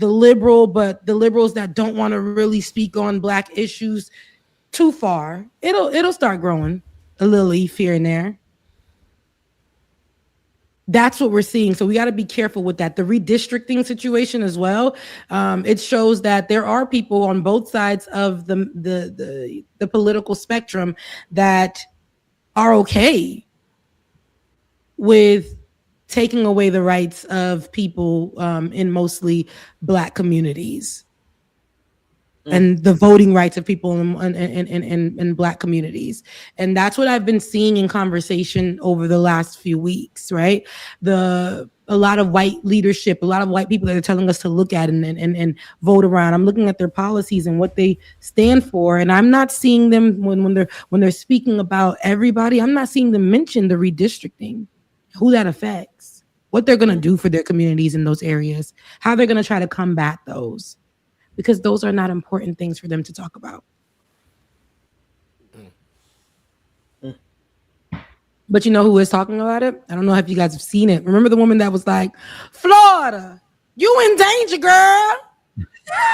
the liberals that don't want to really speak on black issues too far, it'll start growing a little leaf here and there. That's what we're seeing. So we got to be careful with that. The redistricting situation as well. It shows that there are people on both sides of the political spectrum that are okay with taking away the rights of people in mostly black communities. And the voting rights of people in black communities. And that's what I've been seeing in conversation over the last few weeks, right? A lot of white leadership, a lot of white people that are telling us to look at and vote around. I'm looking at their policies and what they stand for. And I'm not seeing them when they're speaking about everybody, I'm not seeing them mention the redistricting, who that affects, what they're gonna do for their communities in those areas, how they're gonna try to combat those. Because those are not important things for them to talk about. But you know who is talking about it? I don't know if you guys have seen it. Remember the woman that was like, Florida, you in danger, girl.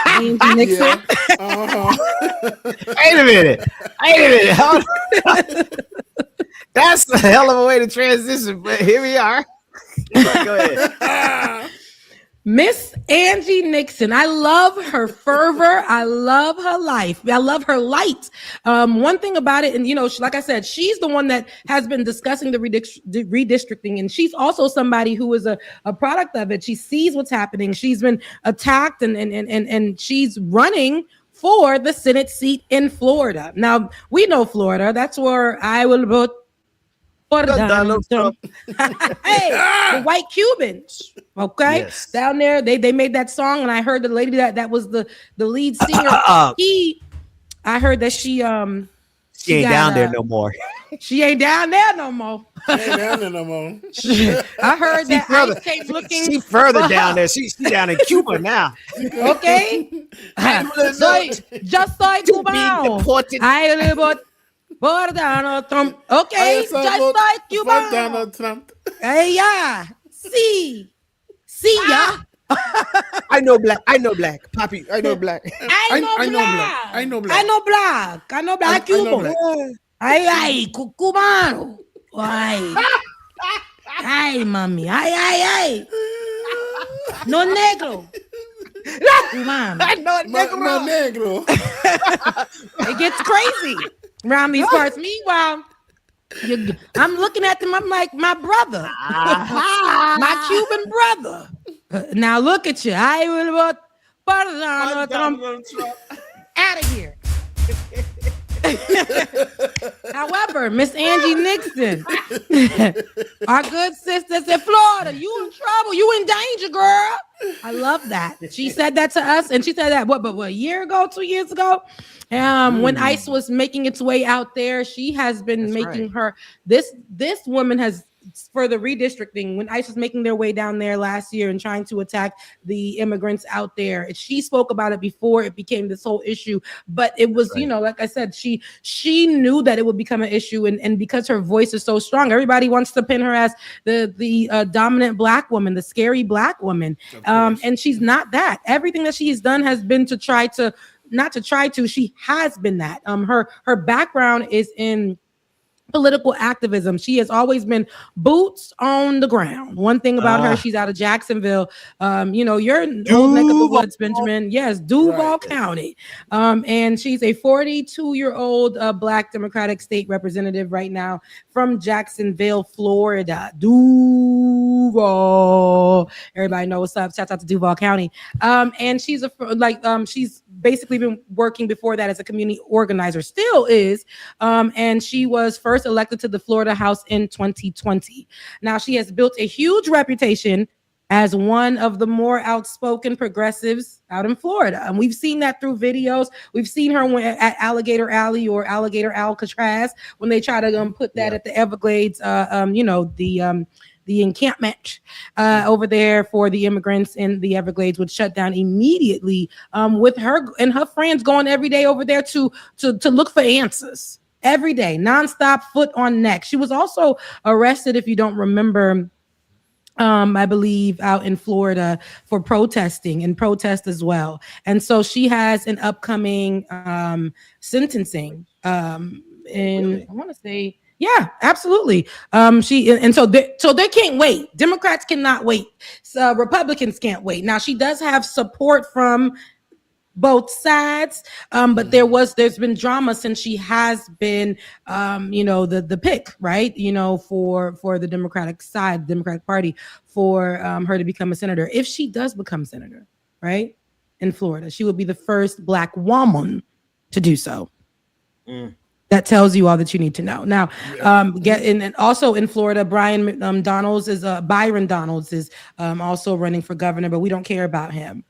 Angie Nixon. Yeah. Uh-huh. Wait a minute. Hold on. That's a hell of a way to transition, but here we are. Go ahead. Miss Angie Nixon. I love her fervor. I love her life. I love her light. One thing about it, and you know, like I said, she's the one that has been discussing the redistricting, and she's also somebody who is a product of it. She sees what's happening. She's been attacked, and she's running for the Senate seat in Florida. Now, we know Florida. That's where I will vote for Donald Trump. Hey, the white Cubans. Okay, yes. Down there, they made that song, and I heard the lady that was the lead singer. I heard that she ain't down there no more. She ain't down there no more. She ain't down there no more. I heard that ICE came looking. She further down there. She's down in Cuba now. Okay, just like Cuba. I live for Donald Trump. Okay, just like Cuba. Donald Trump. Hey, yeah. See ya. I know black. Poppy, I know black. I know black. Cuba. Ay, cubano. Ay, mami. Ay. No negro. Cubano. No negro. It gets crazy around these parts. Meanwhile, I'm looking at them. I'm like, my brother, my Cuban brother. Now look at you. I will vote for Donald Trump. Out of here. However, Miss Angie Nixon, our good sisters in Florida, you in trouble. You in danger, girl. I love that. She said that to us, and she said that what a year ago, 2 years ago. When ICE was making its way out there, she has been making her this woman has, for the redistricting, when ICE was making their way down there last year and trying to attack the immigrants out there. She spoke about it before it became this whole issue, but it was, you know, like I said, she knew that it would become an issue, and because her voice is so strong, everybody wants to pin her as the dominant black woman, the scary black woman. And she's not that. Everything that she has done has been to try to, she has been that. Her background is in political activism. She has always been boots on the ground. One thing about her, she's out of Jacksonville. You know, your old neck of the woods, Benjamin. Yes, Duval County. And she's a 42-year-old Black Democratic state representative right now from Jacksonville, Florida. Duval. Everybody knows what's up. Shout out to Duval County. And she's she's basically been working before that as a community organizer, still is. And she was first elected to the Florida House in 2020. Now, she has built a huge reputation as one of the more outspoken progressives out in Florida. And we've seen that through videos. We've seen her at Alligator Alley or Alligator Alcatraz when they try to put that at the Everglades, the encampment over there for the immigrants in the Everglades would shut down immediately, with her and her friends going every day over there to look for answers. Every day, nonstop, foot on neck. She was also arrested, if you don't remember, I believe out in Florida for protesting and protest as well. And so she has an upcoming sentencing in, I want to say, yeah, absolutely. So they can't wait. Democrats cannot wait. So Republicans can't wait. Now she does have support from both sides, but there's been drama since she has been the pick, right, for the Democratic side, Democratic Party, for her to become a senator. If she does become senator, right, in Florida, she would be the first Black woman to do so. That tells you all that you need to know. Now, and also in Florida, Byron Donalds is also running for governor, but we don't care about him.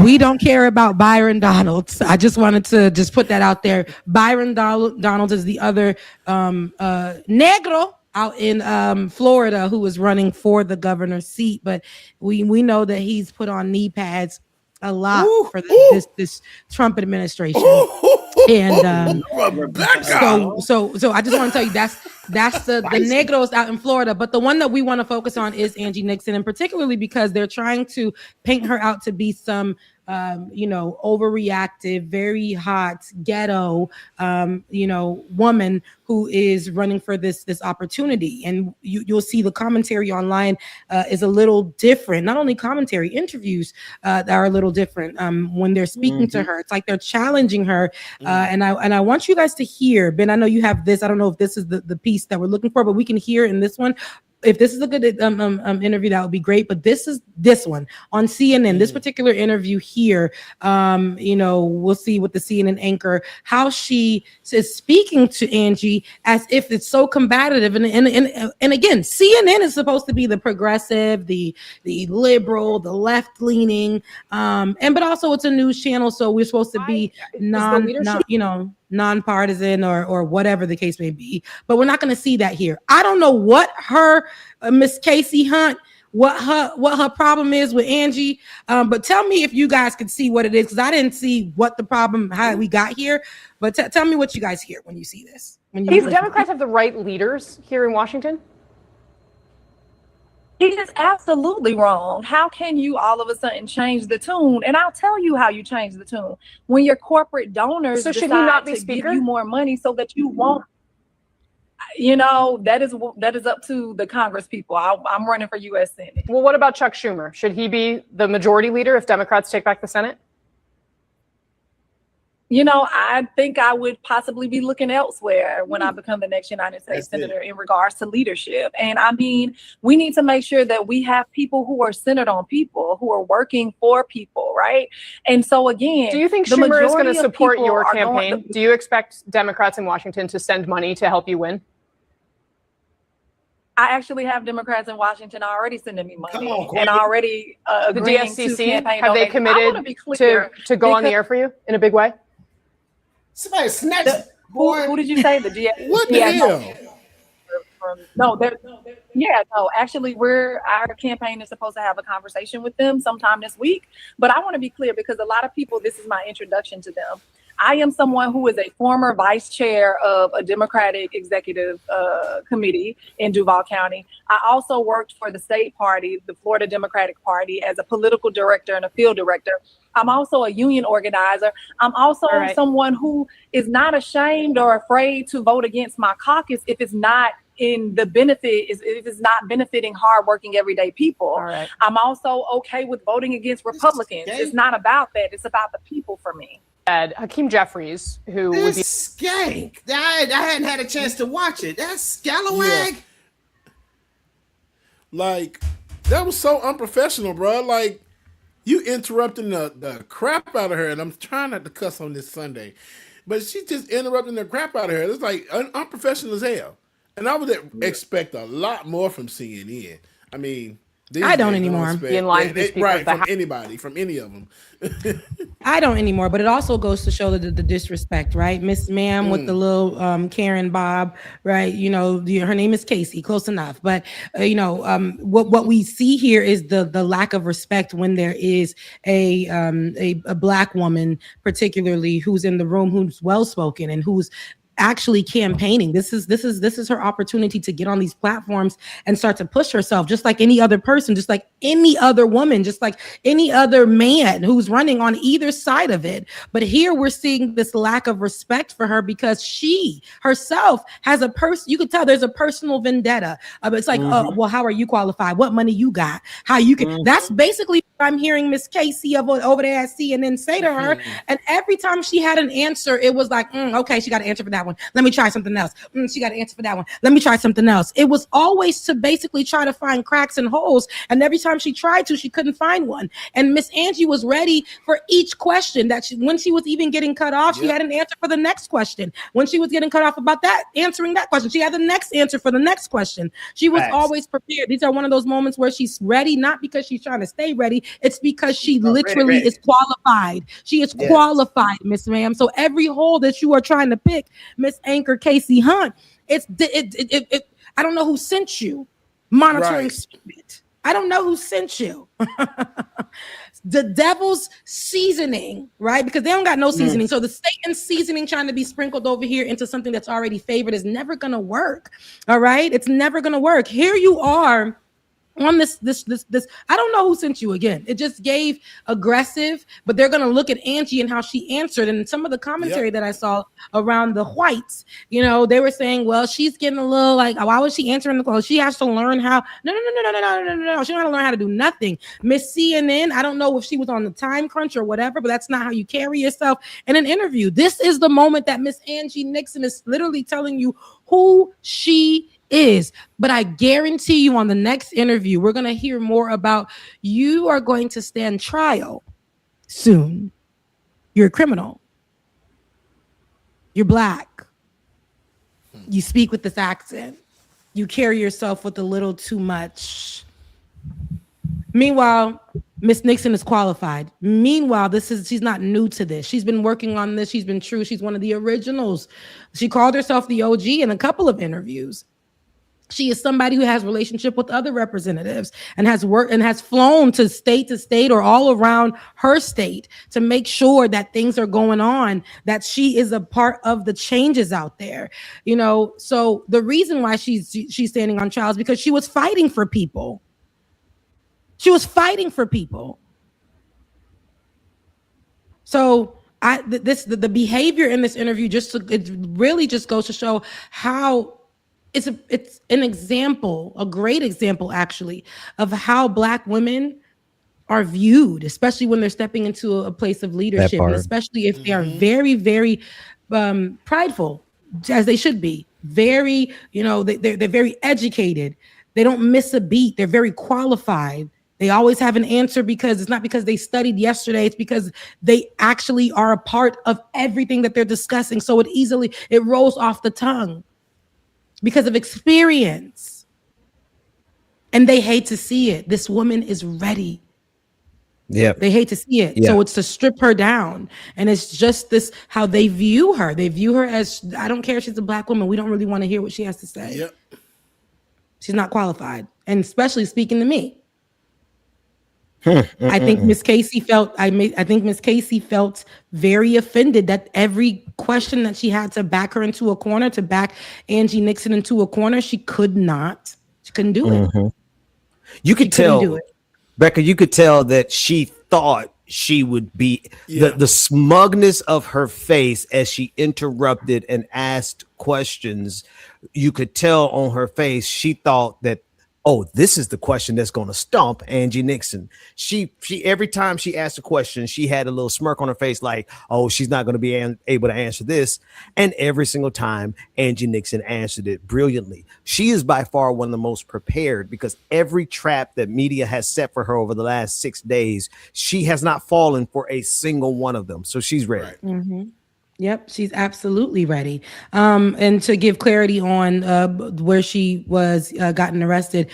We don't care about Byron Donalds. I just wanted to put that out there. Byron Donalds is the other negro out in Florida who is running for the governor's seat, but we know that he's put on knee pads a lot for this Trump administration. And so I just want to tell you that's the negros out in Florida. But the one that we want to focus on is Angie Nixon, and particularly because they're trying to paint her out to be some overreactive, very hot ghetto, woman who is running for this opportunity. And you'll see the commentary online is a little different. Not only commentary, interviews that are a little different when they're speaking to her. It's like they're challenging her. And I want you guys to hear, Ben, I know you have this. I don't know if this is the piece that we're looking for, but we can hear in this one. If this is a good interview, that would be great. But this one on CNN, this particular interview here, we'll see with the CNN anchor how she is speaking to Angie as if it's so combative. And again, CNN is supposed to be the progressive, the liberal, the left leaning, but also it's a news channel, so we're supposed to be nonpartisan or whatever the case may be. But we're not going to see that here. I don't know what her Miss Casey Hunt, what her problem is with Angie, but tell me if you guys can see what it is, because I didn't see what the problem, how we got here. But tell me what you guys hear when you see this. These Democrats have the right leaders here in Washington? It is absolutely wrong. How can you all of a sudden change the tune? And I'll tell you how you change the tune. When your corporate donors should he not be decide to speaker? give you more money so that you won't, that is up to the Congress people. I'm running for U.S. Senate. Well, what about Chuck Schumer? Should he be the majority leader if Democrats take back the Senate? I think I would possibly be looking elsewhere when I become the next United States Senator in regards to leadership. And I mean, we need to make sure that we have people who are centered on people, who are working for people, right? And so again, do you think Schumer is going to support your campaign? Do you expect Democrats in Washington to send money to help you win? I actually have Democrats in Washington already sending me money and already the DSCC, have they committed to go on the air for you in a big way? Somebody snatched. Who did you say? The GS? What the hell? No, actually, our campaign is supposed to have a conversation with them sometime this week. But I want to be clear, because a lot of people, this is my introduction to them. I am someone who is a former vice chair of a Democratic executive committee in Duval County. I also worked for the state party, the Florida Democratic Party, as a political director and a field director. I'm also a union organizer. I'm also someone who is not ashamed or afraid to vote against my caucus if it's not in the benefit, if it's not benefiting hardworking everyday people. I'm also okay with voting against Republicans. It's not about that. It's about the people for me. Hakeem Jeffries, who would be skank. I hadn't had a chance to watch it. That's scalawag. Yeah. Like, that was so unprofessional, bro. Like, you interrupting the crap out of her, and I'm trying not to cuss on this Sunday, but she just interrupting the crap out of her. It's like unprofessional as hell. And I would expect a lot more from CNN. I mean, I don't anymore. Be in line from anybody, from any of them. I don't anymore, but it also goes to show the disrespect, right? Miss Ma'am with the little Karen Bob, right? Her name is Casey, close enough. But what we see here is the lack of respect when there is a Black woman, particularly, who's in the room, who's well spoken and who's actually campaigning. This is her opportunity to get on these platforms and start to push herself, just like any other person, just like any other woman, just like any other man who's running on either side of it. But here we're seeing this lack of respect for her because she herself has a person. You could tell there's a personal vendetta. It's like, oh, well, how are you qualified? What money you got? How you can? That's basically what I'm hearing Miss Casey over there at CNN say to her. And every time she had an answer, it was like, okay, she got an answer for that one. Let me try something else. She got an answer for that one. Let me try something else. It was always to basically try to find cracks and holes. And every time she tried to, she couldn't find one. And Miss Angie was ready for each question that when she was even getting cut off, she had an answer for the next question. When she was getting cut off about that, answering that question, she had the next answer for the next question. She was always prepared. These are one of those moments where she's ready, not because she's trying to stay ready. It's because she literally is qualified. She is qualified, Miss Ma'am. So every hole that you are trying to pick, Miss Anchor Casey Hunt, I don't know who sent you. Monitoring Spirit. I don't know who sent you. The devil's seasoning, right? Because they don't got no seasoning. So the Satan's seasoning trying to be sprinkled over here into something that's already favored is never going to work. All right? It's never going to work. Here you are on this. I don't know who sent you again. It just gave aggressive, but they're going to look at Angie and how she answered. And some of the commentary that I saw around the whites, they were saying, well, she's getting a little like, why was she answering the call? She has to learn how. No. She don't have to learn how to do nothing. Miss CNN, I don't know if she was on the time crunch or whatever, but that's not how you carry yourself in an interview. This is the moment that Miss Angie Nixon is literally telling you who she is. But I guarantee you on the next interview, we're going to hear more about you are going to stand trial soon. You're a criminal. You're Black. You speak with this accent. You carry yourself with a little too much. Meanwhile, Miss Nixon is qualified. Meanwhile, she's not new to this. She's been working on this. She's been true. She's one of the originals. She called herself the OG in a couple of interviews. She is somebody who has relationship with other representatives and has worked and has flown to state or all around her state to make sure that things are going on, that she is a part of the changes out there. So the reason why she's standing on trial is because she was fighting for people. She was fighting for people. So the behavior in this interview it really just goes to show how it's an example, a great example actually, of how Black women are viewed, especially when they're stepping into a place of leadership, and especially if they are very, very prideful, as they should be. Very, they're very educated. They don't miss a beat. They're very qualified. They always have an answer because it's not because they studied yesterday. It's because they actually are a part of everything that they're discussing. So it rolls off the tongue because of experience. And they hate to see it. This woman is ready. Yeah. They hate to see it. So it's to strip her down. And it's just how they view her. They view her as, I don't care if she's a Black woman. We don't really want to hear what she has to say. Yep. She's not qualified. And especially speaking to me. I think Miss Casey felt very offended that every question that she had to back her into a corner, to back Angie Nixon into a corner, she couldn't do it. You could tell, Becca, you could tell that she thought she would be the smugness of her face as she interrupted and asked questions. You could tell on her face, she thought that, oh, this is the question that's going to stump Angie Nixon. She every time she asked a question, she had a little smirk on her face like, oh, she's not going to be able to answer this. And every single time Angie Nixon answered it brilliantly. She is by far one of the most prepared because every trap that media has set for her over the last 6 days, she has not fallen for a single one of them. So she's ready. Right. Mm-hmm. Yep, she's absolutely ready. And to give clarity on where she was gotten arrested,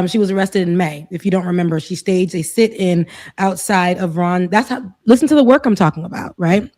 she was arrested in May. If you don't remember, she staged a sit-in outside of Ron. Listen to the work I'm talking about, right?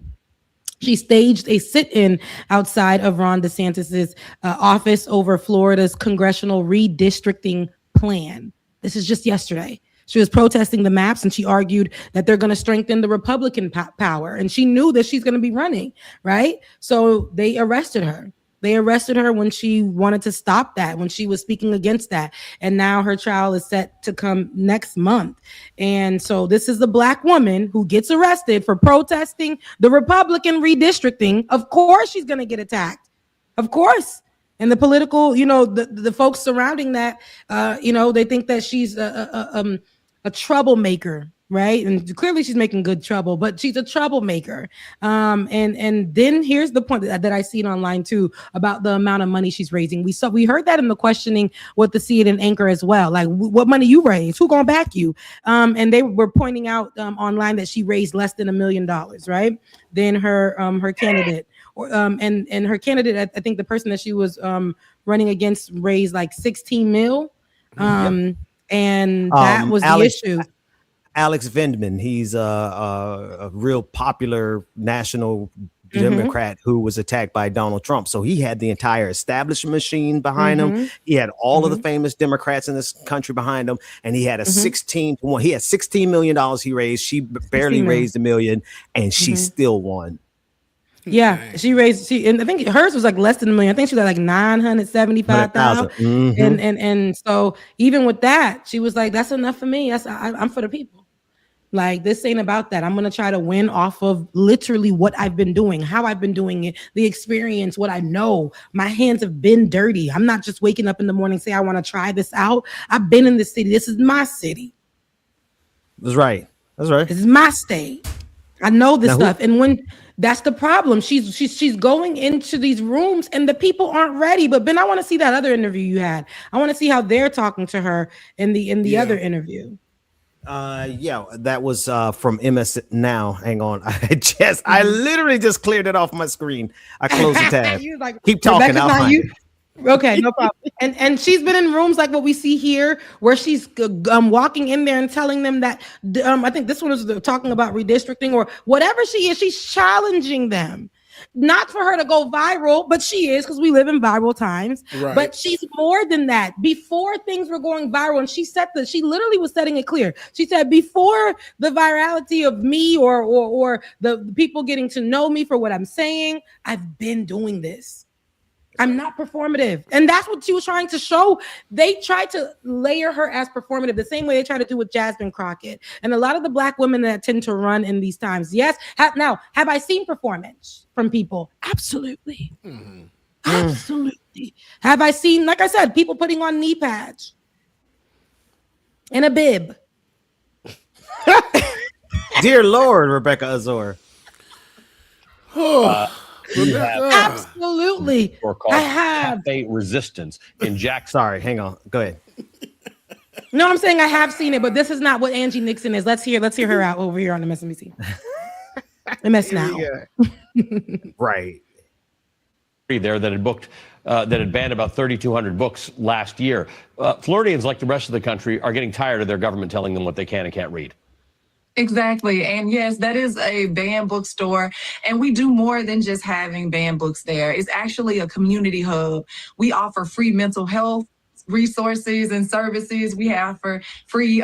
She staged a sit-in outside of Ron DeSantis's office over Florida's congressional redistricting plan. This is just yesterday. She was protesting the maps, and she argued that they're going to strengthen the Republican power. And she knew that she's going to be running, right? So they arrested her. They arrested her when she wanted to stop that, when she was speaking against that. And now her trial is set to come next month. And so this is the Black woman who gets arrested for protesting the Republican redistricting. Of course, she's going to get attacked. Of course. And the political, the folks surrounding that, they think that she's a troublemaker. Right. And clearly she's making good trouble, but she's a troublemaker. And then here's the point that I seen online, too, about the amount of money she's raising. We heard that in the questioning with the CNN anchor as well. Like, what money you raise? Who gonna back you? And they were pointing out online that she raised less than $1 million. Right. Then her candidate and her candidate, I think the person that she was running against raised like 16 mil. And that was the issue. Alex Vindman, he's a real popular national Democrat who was attacked by Donald Trump. So he had the entire establishment machine behind him. He had all of the famous Democrats in this country behind him. And he had a 16-1. He had $16 million he raised. She barely raised $1 million, and she still won. Yeah, she raised, and I think hers was like less than $1 million. I think she was like 975,000. And so even with that, she was like, that's enough for me. I'm for the people. Like, this ain't about that. I'm going to try to win off of literally what I've been doing, how I've been doing it, the experience, what I know. My hands have been dirty. I'm not just waking up in the morning saying I want to try this out. I've been in the city. This is my city. That's right. This is my state. I know this stuff. And when that's the problem, she's going into these rooms and the people aren't ready. But Ben, I want to see that other interview you had. I want to see how they're talking to her in the other interview. That was from MS Now. Hang on. I literally just cleared it off my screen. I closed the tab. Like, keep talking. I'll find it. Okay, no problem. And she's been in rooms like what we see here, where she's walking in there and telling them that I think this one is talking about redistricting or whatever she is. She's challenging them. Not for her to go viral, but she is, because we live in viral times. Right. But she's more than that. Before things were going viral, and she literally was setting it clear. She said, before the virality of me or the people getting to know me for what I'm saying, I've been doing this. I'm not performative. And that's what she was trying to show. They tried to layer her as performative the same way they tried to do with Jasmine Crockett. And a lot of the Black women that tend to run in these times. Yes. Have I seen performance from people? Absolutely. Absolutely. Have I seen, like I said, people putting on knee pads and a bib? Dear Lord, Rebecca Azor. Absolutely. I have Cafe Resistance in Jackson. Sorry, hang on. Go ahead. No, I'm saying I have seen it, but this is not what Angie Nixon is. Let's hear her out over here on MSNBC. MS Now. Right. There that had booked that had banned about 3,200 books last year. Floridians, like the rest of the country, are getting tired of their government telling them what they can and can't read. Exactly. And yes, that is a banned bookstore. And we do more than just having banned books there. It's actually a community hub. We offer free mental health resources and services. We offer free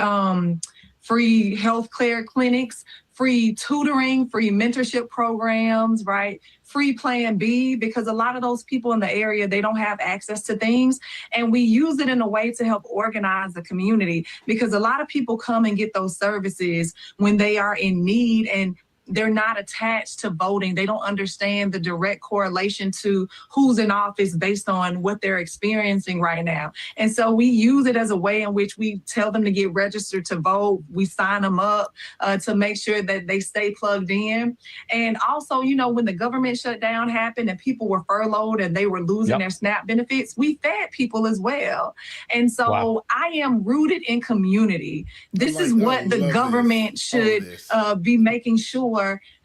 health care clinics, free tutoring, free mentorship programs, right? Free Plan B, because a lot of those people in the area, they don't have access to things. And we use it in a way to help organize the community, because a lot of people come and get those services when they are in need and they're not attached to voting. They don't understand the direct correlation to who's in office based on what they're experiencing right now. And so we use it as a way in which we tell them to get registered to vote. We sign them up to make sure that they stay plugged in. And also, when the government shutdown happened and people were furloughed and they were losing their SNAP benefits, we fed people as well. And so I am rooted in community. This is what the government should be making sure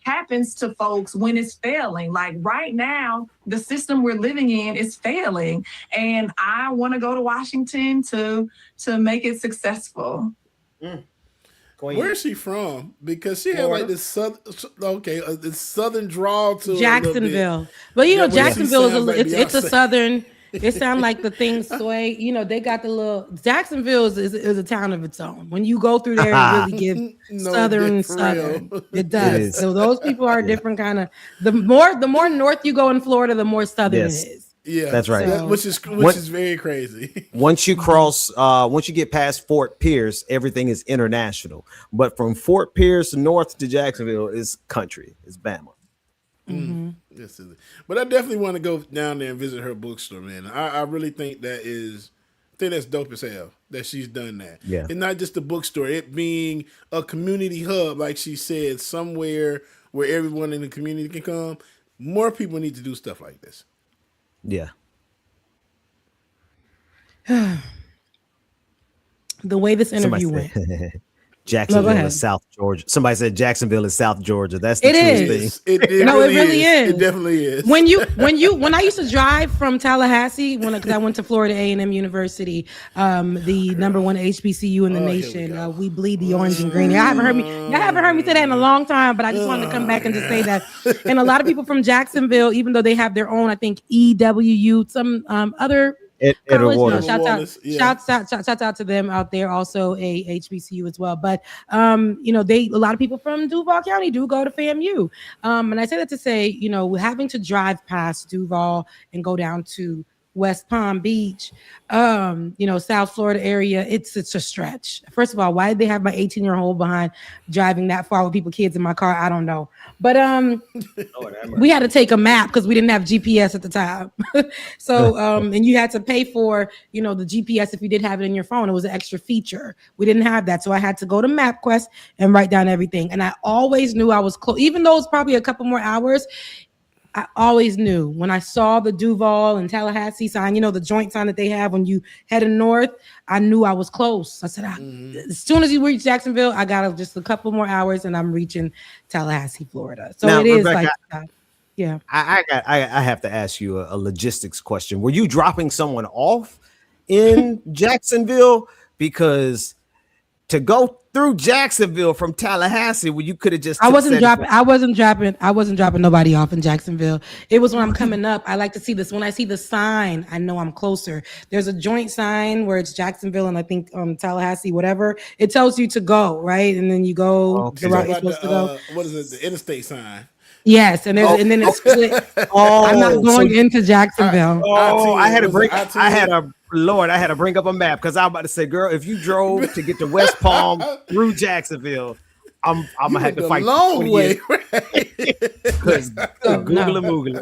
happens to folks when it's failing. Like right now, the system we're living in is failing, and I want to go to Washington to make it successful. Where is she from? Because she had like this southern drawl to Jacksonville. But Jacksonville is it's a southern. It sounds like the things sway. They got the little. Jacksonville is a town of its own. When you go through there, it really gives southern. It does. So those people are different kind of. The more north you go in Florida, the more southern it is. Yeah, That's right. Which is very crazy. Once you cross, once you get past Fort Pierce, everything is international. But from Fort Pierce north to Jacksonville is country. It's Bama. Mm-hmm. This is it. But I definitely want to go down there and visit her bookstore, man. I really think that's dope as hell that she's done that. Yeah. And not just the bookstore, it being a community hub, like she said, somewhere where everyone in the community can come. More people need to do stuff like this. Yeah. The way this interview went. Jacksonville is South Georgia. Somebody said Jacksonville is South Georgia. That's the truest thing. It really is. It definitely is. When I used to drive from Tallahassee, because I went to Florida A&M University, the number one HBCU in the nation, we bleed the orange and green. Y'all haven't heard me say that in a long time, but I just wanted to come back and just say that. And a lot of people from Jacksonville, even though they have their own, I think EWU, some other. Shouts out to them out there, also a HBCU as well. But a lot of people from Duval County do go to FAMU. And I say that to say, having to drive past Duval and go down to West Palm Beach, South Florida area, it's a stretch. First of all, why did they have my 18-year-old behind driving that far with kids in my car? I don't know. But we had to take a map because we didn't have GPS at the time. So and you had to pay for the GPS if you did have it in your phone. It was an extra feature. We didn't have that, so I had to go to MapQuest and write down everything. And I always knew I was close, even though it's probably a couple more hours. I always knew when I saw the Duval and Tallahassee sign, the joint sign that they have when you heading north, I knew I was close. I said, as soon as you reach Jacksonville, I got just a couple more hours and I'm reaching Tallahassee, Florida. So now, it is Rebecca, like, yeah. I have to ask you a logistics question. Were you dropping someone off in Jacksonville? Because to go through Jacksonville from Tallahassee, where you could have just I wasn't dropping nobody off in Jacksonville. It was when I'm coming up. I like to see this. When I see the sign, I know I'm closer. There's a joint sign where it's Jacksonville and I think Tallahassee, whatever. It tells you to go, right? And then you go the route you're supposed to go. What is it? The interstate sign. Yes, and then it's split. I'm not going into Jacksonville. I had to bring up a map because I was about to say, girl, if you drove to get to West Palm through Jacksonville, I'm gonna have to fight long way. Because Google.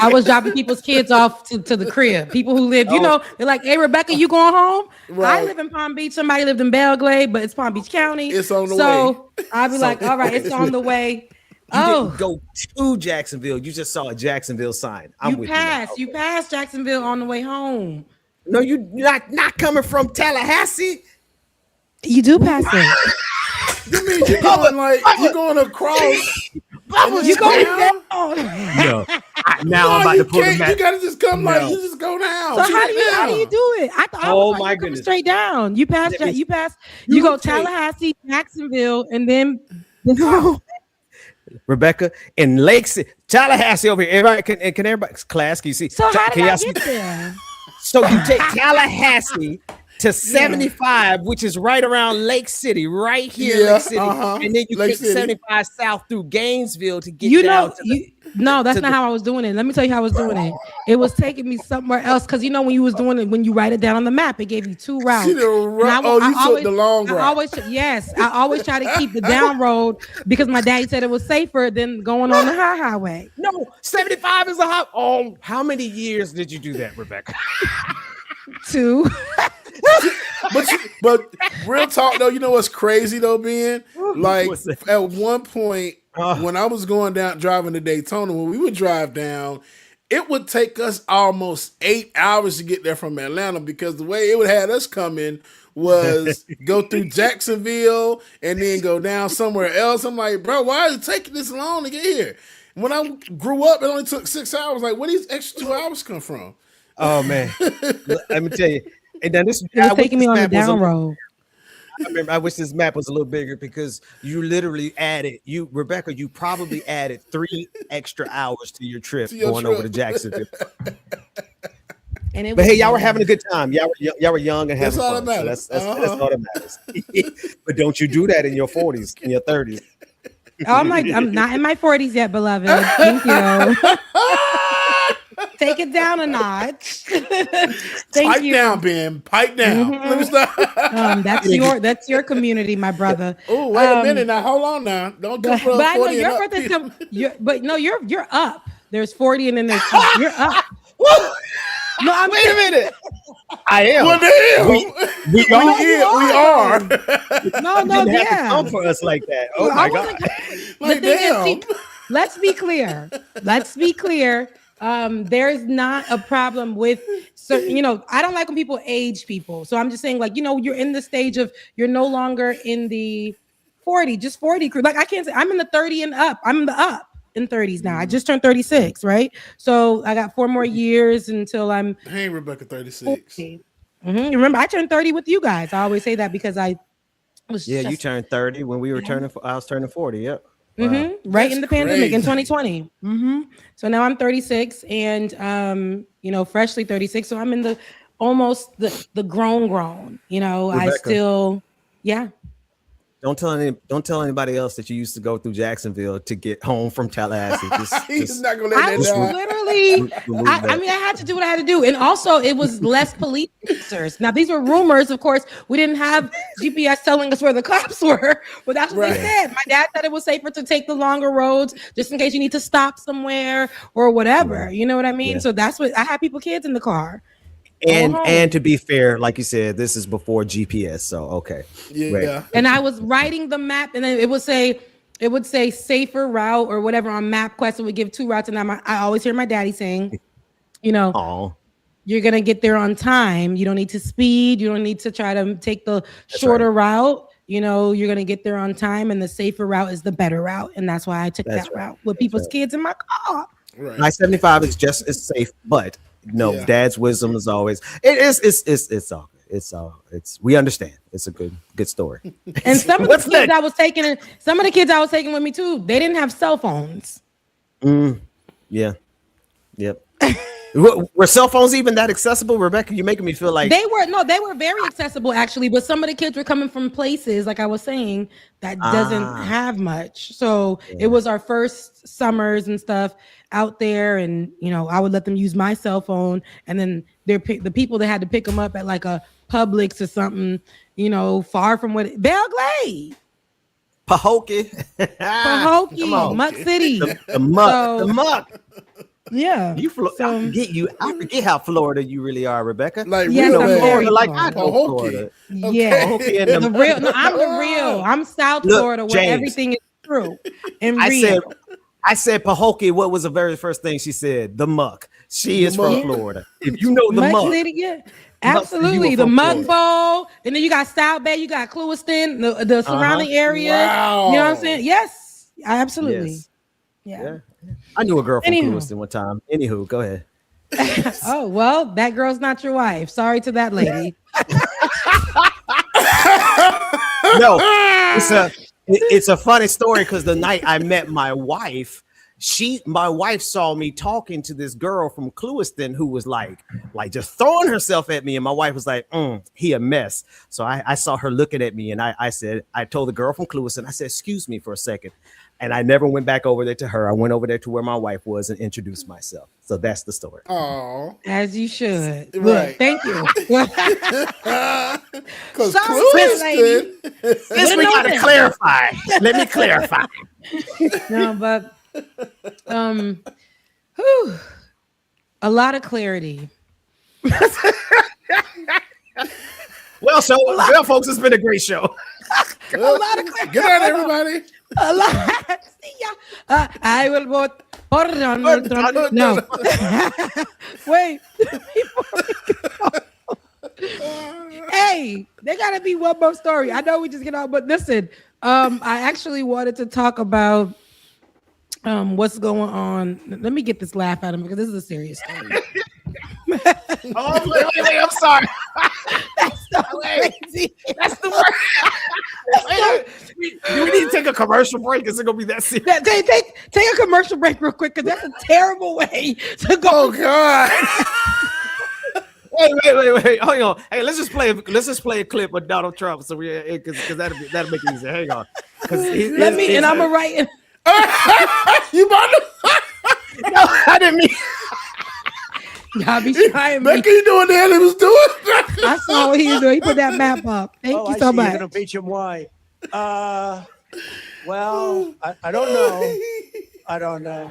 I was dropping people's kids off to the crib. People who live, they're like, "Hey, Rebecca, you going home?" Right. I live in Palm Beach. Somebody lived in Belglade, but it's Palm Beach County. It's on the way. So I'd be like, "All right, it's on the way." You didn't go to Jacksonville. You just saw a Jacksonville sign. You passed Jacksonville on the way home. No, you're not coming from Tallahassee. You do pass it. You mean you're going across? You going down? No. Now I'm about to pull the map. You gotta just come you just go down. So how do you do it? I thought you come straight down. You pass. You go Tallahassee, Jacksonville, and then. Rebecca in Lake City, Tallahassee over here. Everybody can everybody class? Can you see? So how did I get there? So you take Tallahassee to 75, which is right around Lake City, right here in Lake City, and then you take 75 south through Gainesville to get down. No, that's not how I was doing it. Let me tell you how I was doing it. It was taking me somewhere else because when you was doing it, when you write it down on the map, it gave you two routes. You took the long route. I always try to keep the down road because my daddy said it was safer than going on the highway. No, 75 is a high. Oh, how many years did you do that, Rebecca? 2. but real talk though, you know what's crazy though, Ben? Like at one point when I was driving to Daytona, when we would drive down, it would take us almost 8 hours to get there from Atlanta because the way it would have us come in was go through Jacksonville and then go down somewhere else. I'm like, bro, why is it taking this long to get here? When I grew up, it only took 6 hours. Like, where these extra 2 hours come from? Oh man, let me tell you. And then this was taking me on the down road. I wish this map was a little bigger because you literally Rebecca, you probably added 3 extra hours to your trip over to Jacksonville. But hey, y'all were having a good time. Y'all were young and having fun. So that's all that matters. But don't you do that in your 40s, in your 30s. I'm not in my 40s yet, beloved. Thank you. Take it down a notch. Thank Pipe you. down, Ben. Pipe down. Let me stop. That's your community, my brother. Oh, wait a minute now. Hold on now. Don't come from But I know 40 your and up. birthday. But no, you're up. There's 40 and then there's you're up. No, I'm Wait a minute. I am. What the hell? We are. No, Didn't have to yeah. come for us like that. Oh I my God. wasn't- Like, the thing is, damn. see, let's be clear. There's not a problem with certain, I don't like when people age people. So I'm just saying, like, you're in the stage of you're no longer in the 40, just 40 crew. Like I can't say I'm in the 30 and up. I'm in the up in 30s now. I just turned 36, right? So I got 4 more years until I'm Hey, Rebecca, 36. 40. Remember, I turned 30 with you guys. I always say that because I was Yeah, you turned 30 when we were I was turning 40. Yep. Wow. right That's in the pandemic in crazy. 2020. So now I'm 36 and freshly 36. So I'm in the almost the grown. I Rebecca. still Don't tell anybody else that you used to go through Jacksonville to get home from Tallahassee. He's not going to let I that was down. literally I had to do what I had to do. And also it was less police officers. Now these were rumors, of course. We didn't have GPS telling us where the cops were, but that's what they said. My dad said it was safer to take the longer roads just in case you need to stop somewhere or whatever. You know what I mean? Yeah. So that's what I had kids in the car. And to be fair, like you said, this is before GPS. So okay. Yeah. Right. And I was writing the map, and then it would say safer route or whatever on MapQuest. It would give 2 routes, and I always hear my daddy saying, Oh, you're gonna get there on time. You don't need to speed. You don't need to try to take the shorter route. You're gonna get there on time, and the safer route is the better route, and that's why I took that route with people's kids in my car. Right. I-75 is just as safe, but no, Dad's wisdom is always we understand. It's a good story. And some of the kids I was taking with me too, they didn't have cell phones. Yeah. Yep. Were cell phones even that accessible, Rebecca? You're making me feel like They were very accessible actually, but some of the kids were coming from places, like I was saying, that doesn't have much. So it was our first summers and stuff out there, and I would let them use my cell phone, and then the people that had to pick them up at like a Publix or something, far from Belle Glade, Pahokee, Muck City, the muck. Yeah, I forget how Florida you really are, Rebecca. Like yes, real I'm bad. very like Florida. I know Florida. Yeah, Pahokee and the real. No, I'm the real. I'm South Florida, where James, everything is true and real. I said Pahokee. What was the very first thing she said? The muck. She is from Florida. If you know the muck. City, yeah. Absolutely, the Mud Bowl, and then you got South Bay, you got Clewiston, the surrounding area. Wow. You know what I'm saying? Yes, absolutely. Yes. Yeah. I knew a girl from Anywho. Clewiston one time. Anywho, go ahead. Oh well, that girl's not your wife. Sorry to that lady. No, it's a funny story because the night I met my wife, my wife saw me talking to this girl from Clewiston who was like just throwing herself at me, and my wife was like, he a mess. So I saw her looking at me, and I told the girl from Clewiston, I said, excuse me for a second. And I never went back over there to her. I went over there to where my wife was and introduced myself. So that's the story. Oh, As you should. Right. Look, thank you. because Sorry, Clewiston. Since we got to clarify, let me clarify. No, but a lot of clarity. Well, folks, it's been a great show. A lot of clarity. Good night, everybody. A lot. See ya. I will vote for Donald Trump. No. Wait. Hey, there gotta be one more story. I know we just get out, but listen, I actually wanted to talk about what's going on. Let me get this laugh out of him because this is a serious story. Oh, wait, I'm sorry. That's so crazy. That's the word. Do we need to take a commercial break? Is it gonna be that serious? Take a commercial break real quick because that's a terrible way to go. Oh God. Wait. Hang on. Hey, let's just play a clip of Donald Trump. So because that'll make it easy. Hang on. And I'm gonna write. You about to? No, I didn't mean. Y'all be trying me. Becca, you doing that? He was doing. I saw what he was doing. He put that map up. Thank you so much. You're gonna impeach him? Why? Well, I don't know. I don't know.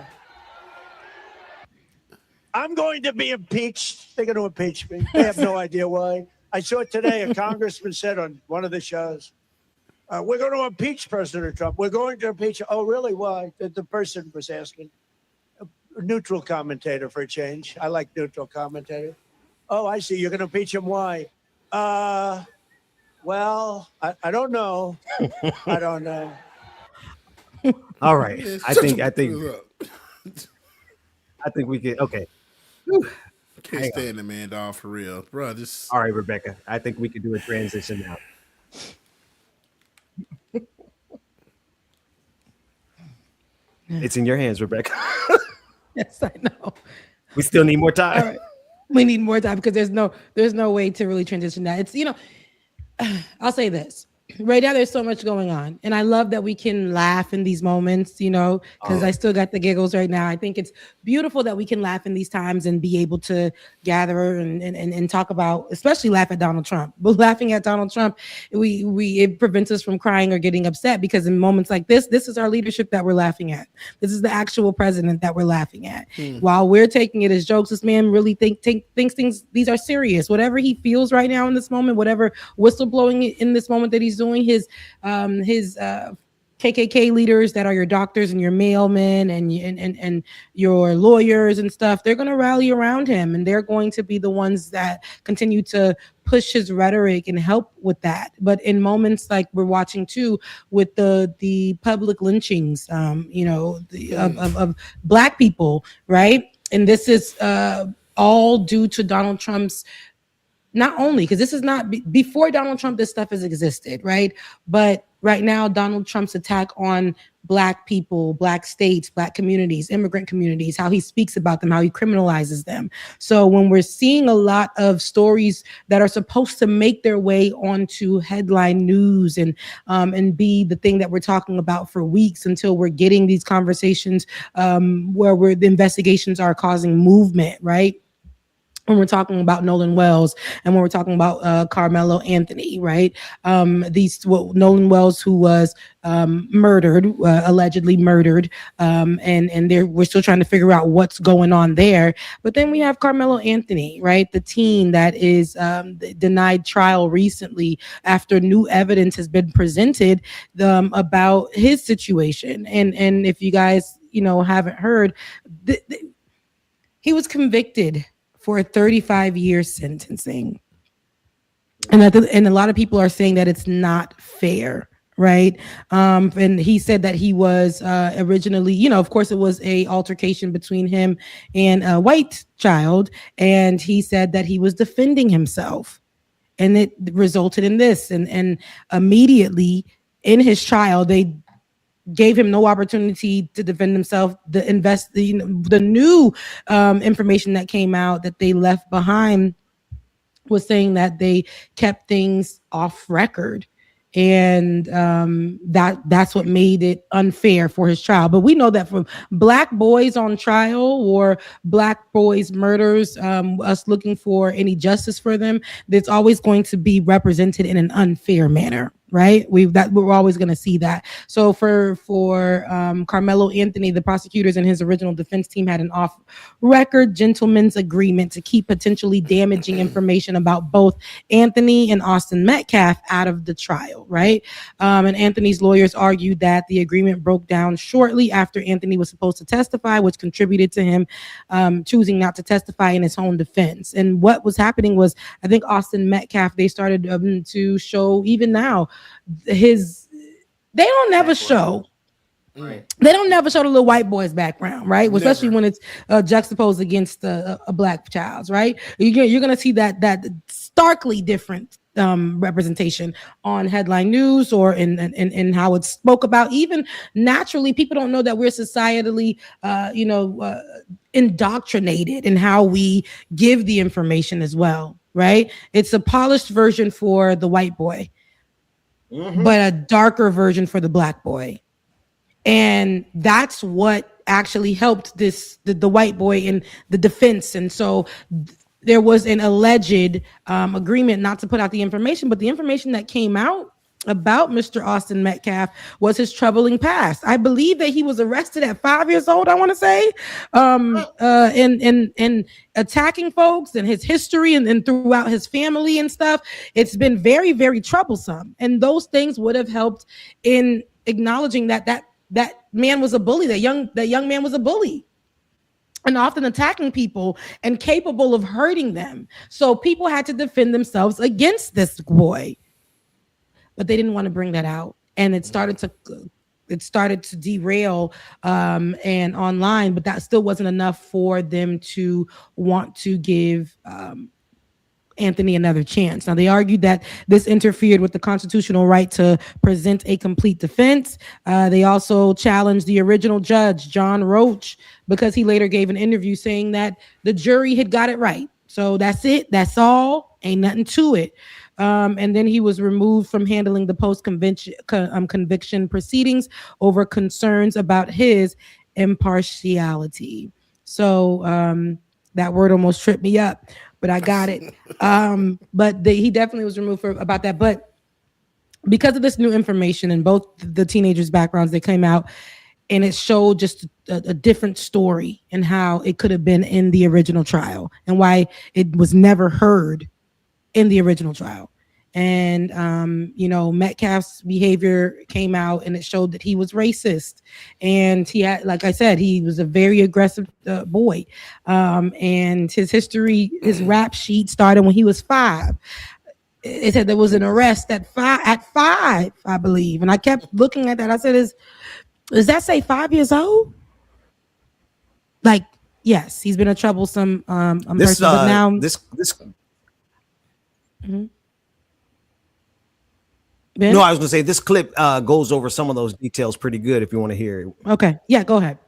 I'm going to be impeached. They're going to impeach me. I have no idea why. I saw today a congressman said on one of the shows, we're going to impeach President Trump. We're going to impeach. Oh, really? Why? The person was asking. A neutral commentator for a change. I like neutral commentator. Oh, I see. You're going to impeach him. Why? Well, I don't know. I don't know. All right. I think we can. Okay. Can't stand the man, dog, for real, bro. Just all right, Rebecca. I think we can do a transition now. It's in your hands, Rebecca. Yes, I know. We still need more time. All right. We need more time because there's no way to really transition that. It's, I'll say this. Right now, there's so much going on. And I love that we can laugh in these moments, because I still got the giggles right now. I think it's beautiful that we can laugh in these times and be able to gather and talk about, especially laugh at Donald Trump. But laughing at Donald Trump, it prevents us from crying or getting upset, because in moments like this is our leadership that we're laughing at. This is the actual president that we're laughing at. While we're taking it as jokes, this man really thinks things, these are serious. Whatever he feels right now in this moment, whatever whistleblowing in this moment that he's doing, his KKK leaders that are your doctors and your mailmen and your lawyers and stuff, they're going to rally around him, and they're going to be the ones that continue to push his rhetoric and help with that. But in moments like we're watching too with the public lynchings, of Black people, right? And this is all due to Donald Trump's. Not only because this is not before Donald Trump, this stuff has existed, right? But right now, Donald Trump's attack on Black people, Black states, Black communities, immigrant communities, how he speaks about them, how he criminalizes them. So when we're seeing a lot of stories that are supposed to make their way onto headline news and be the thing that we're talking about for weeks until we're getting these conversations where the investigations are causing movement, right? When we're talking about Nolan Wells and when we're talking about Carmelo Anthony, right? Nolan Wells, who was murdered, allegedly murdered, and we're still trying to figure out what's going on there. But then we have Carmelo Anthony, right? The teen that is denied trial recently after new evidence has been presented about his situation. And if you guys, haven't heard, he was convicted for a 35-year sentencing. And a lot of people are saying that it's not fair, right? And he said that he was originally, of course, it was a altercation between him and a white child. And he said that he was defending himself. And it resulted in this. And immediately in his trial, they gave him no opportunity to defend himself. The new information that came out that they left behind was saying that they kept things off record, and that's what made it unfair for his trial. But we know that for Black boys on trial or Black boys murders, us looking for any justice for them, there's always going to be represented in an unfair manner. Right, we're always going to see that. So for Carmelo Anthony, the prosecutors and his original defense team had an off-record gentleman's agreement to keep potentially damaging information about both Anthony and Austin Metcalf out of the trial. Right, and Anthony's lawyers argued that the agreement broke down shortly after Anthony was supposed to testify, which contributed to him choosing not to testify in his own defense. And what was happening was, I think Austin Metcalf, they started to show even now. They don't never show the little white boy's background, right? Well, especially when it's juxtaposed against a Black child's, right? You're gonna see that starkly different representation on headline news or in how it's spoke about. Even naturally, people don't know that we're societally indoctrinated in how we give the information as well, right? It's a polished version for the white boy. But a darker version for the Black boy. And that's what actually helped the white boy in the defense. And so there was an alleged agreement not to put out the information, but the information that came out about Mr. Austin Metcalf was his troubling past. I believe that he was arrested at 5 years old, I want to say, in attacking folks, and his history and throughout his family and stuff. It's been very, very troublesome. And those things would have helped in acknowledging that man was a bully, that young man was a bully, and often attacking people and capable of hurting them. So people had to defend themselves against this boy. But they didn't want to bring that out, and it started to derail and online. But that still wasn't enough for them to want to give Anthony another chance. Now, they argued that this interfered with the constitutional right to present a complete defense. They also challenged the original judge, John Roach, because he later gave an interview saying that the jury had got it right. So that's it. That's all. Ain't nothing to it. And then he was removed from handling the post-conviction proceedings over concerns about his impartiality. So that word almost tripped me up, but I got it. But he definitely was removed about that. But because of this new information and both the teenagers' backgrounds, they came out, and it showed just a different story and how it could have been in the original trial and why it was never heard in the original trial. And Metcalf's behavior came out, and it showed that he was racist, and he had, like I said, he was a very aggressive boy, and his history, his rap sheet started when he was 5. It said there was an arrest at five, I believe, and I kept looking at that. I said, does that say 5 years old? Like, yes, he's been a troublesome person, but now this. Mm-hmm. No, I was gonna say this clip goes over some of those details pretty good if you want to hear it. Okay, yeah, go ahead.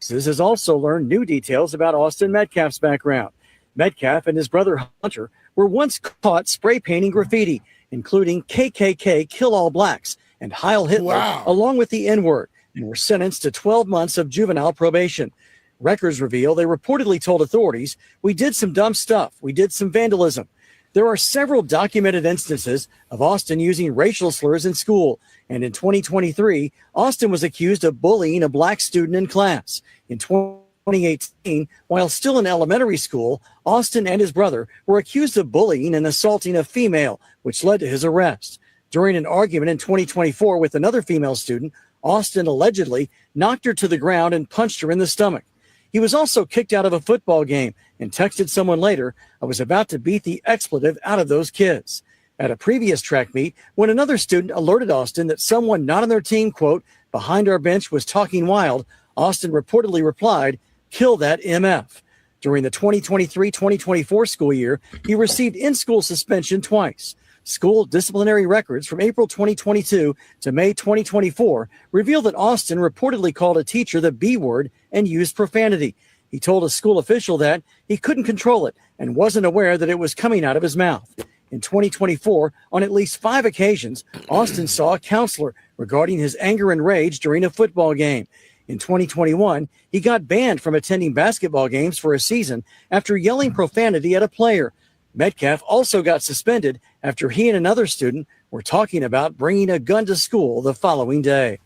This has also learned new details about Austin Metcalf's background. Metcalf and his brother Hunter were once caught spray painting graffiti, including KKK Kill All Blacks and Heil Hitler, along with the N-word, and were sentenced to 12 months of juvenile probation. Records reveal they reportedly told authorities, "We did some dumb stuff. We did some vandalism." There are several documented instances of Austin using racial slurs in school, and in 2023, Austin was accused of bullying a black student in class. In 2018, while still in elementary school, Austin and his brother were accused of bullying and assaulting a female, which led to his arrest. During an argument in 2024 with another female student, Austin allegedly knocked her to the ground and punched her in the stomach. He was also kicked out of a football game and texted someone later, "I was about to beat the expletive out of those kids." At a previous track meet, when another student alerted Austin that someone not on their team, quote, "behind our bench was talking wild," Austin reportedly replied, "Kill that MF." During the 2023-2024 school year, he received in-school suspension twice. School disciplinary records from April 2022 to May 2024 reveal that Austin reportedly called a teacher the B word and used profanity. He told a school official that he couldn't control it and wasn't aware that it was coming out of his mouth. In 2024, on at least 5 occasions, Austin saw a counselor regarding his anger and rage during a football game. In 2021, he got banned from attending basketball games for a season after yelling profanity at a player. Metcalf also got suspended after he and another student were talking about bringing a gun to school the following day.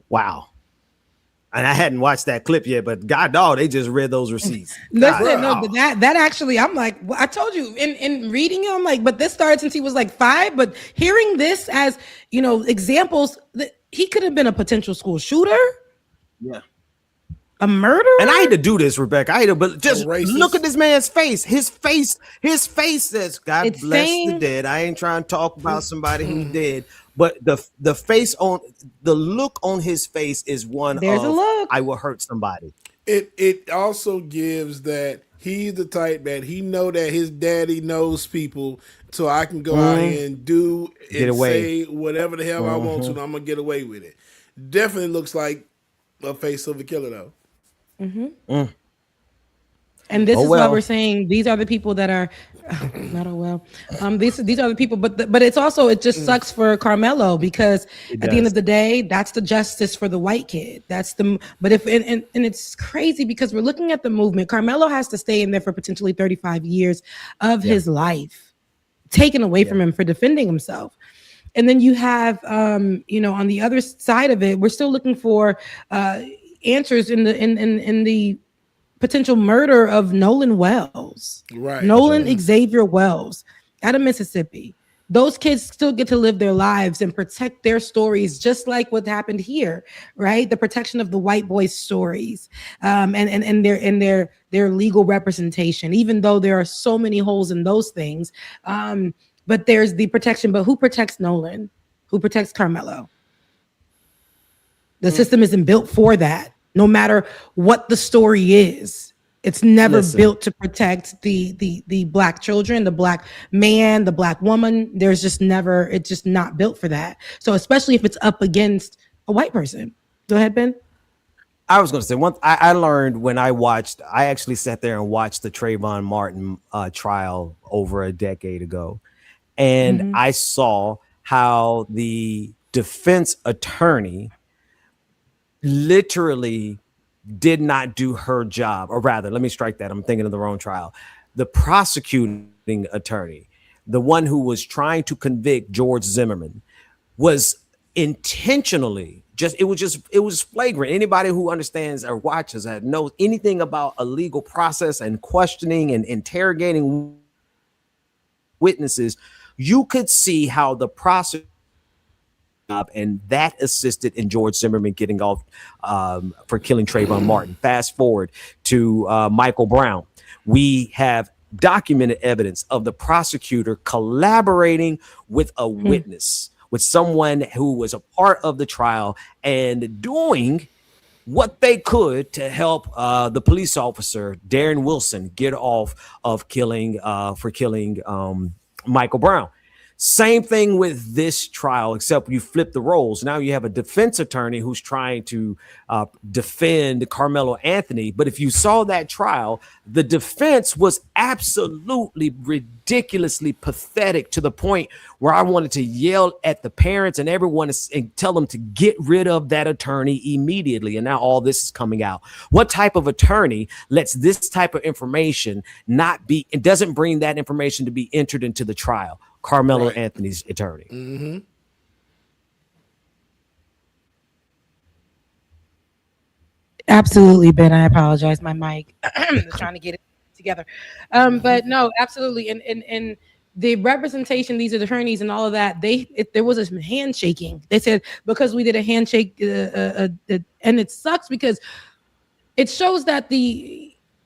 Wow. And I hadn't watched that clip yet, but God dog, they just read those receipts. Listen, no, but that actually, I'm like, I told you in reading it, I'm like, but this started since he was like 5. But hearing this as, examples, that he could have been a potential school shooter. Yeah. A murderer? And I hate to do this, Rebecca. But just look at this man's face. His face says, "God bless the dead." I ain't trying to talk about somebody who's dead, but the face on the look on his face is one There's of a look. I will hurt somebody. It also gives that he's the type that he know that his daddy knows people, so I can go out here and do and say whatever the hell I want to, and I'm gonna get away with it. Definitely looks like a face of a killer though. Mm-hmm. And this is why we're saying these are the people that are Not oh well. These are the people, but it's also, it just sucks for Carmelo because at the end of the day, that's the justice for the white kid. But it's crazy because we're looking at the movement. Carmelo has to stay in there for potentially 35 years of his life taken away from him for defending himself. And then you have, on the other side of it, we're still looking for answers in the potential murder of Nolan Wells. Right. Nolan Xavier Wells out of Mississippi. Those kids still get to live their lives and protect their stories, just like what happened here, right? The protection of the white boys' stories, and their legal representation, even though there are so many holes in those things. But there's the protection. But who protects Nolan? Who protects Carmelo? The system isn't built for that. No matter what the story is, it's never built to protect the black children, the black man, the black woman. It's just not built for that. So especially if it's up against a white person. Go ahead, Ben. I was going to say I learned when I actually sat there and watched the Trayvon Martin trial over a decade ago. And I saw how the defense attorney literally did not do her job, or rather, let me strike that. I'm thinking of the wrong trial. The prosecuting attorney, the one who was trying to convict George Zimmerman, was intentionally it was flagrant. Anybody who understands or watches that knows anything about a legal process and questioning and interrogating witnesses, you could see how the prosecutor and that assisted in George Zimmerman getting off for killing Trayvon Martin. Fast forward to Michael Brown. We have documented evidence of the prosecutor collaborating with a witness, with someone who was a part of the trial and doing what they could to help the police officer, Darren Wilson, get off of killing Michael Brown. Same thing with this trial, except you flip the roles. Now you have a defense attorney who's trying to defend Carmelo Anthony. But if you saw that trial, the defense was absolutely ridiculously pathetic to the point where I wanted to yell at the parents and everyone and tell them to get rid of that attorney immediately. And now all this is coming out. What type of attorney lets this type of information not be, it doesn't bring that information to be entered into the trial? Carmelo Anthony's attorney. Mm-hmm. Absolutely, Ben. I apologize. My mic. I was trying to get it together. But no, absolutely. And the representation, these attorneys and all of that, there was a handshaking. They said, because we did a handshake, and it sucks because it shows that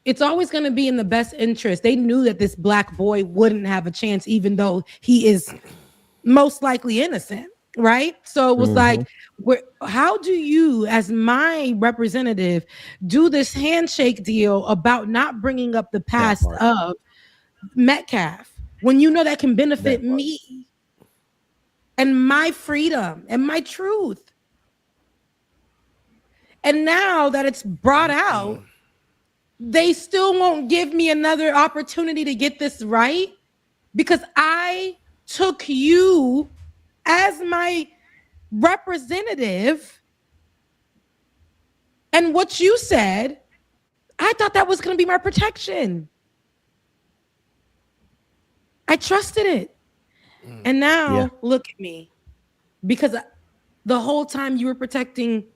it's always going to be in the best interest. They knew that this black boy wouldn't have a chance, even though he is most likely innocent, right? So it was like, how do you, as my representative, do this handshake deal about not bringing up the past of Metcalf when you know that can benefit me and my freedom and my truth? And now that it's brought out, they still won't give me another opportunity to get this right because I took you as my representative. And what you said, I thought that was going to be my protection. I trusted it. And now look at me, because the whole time you were protecting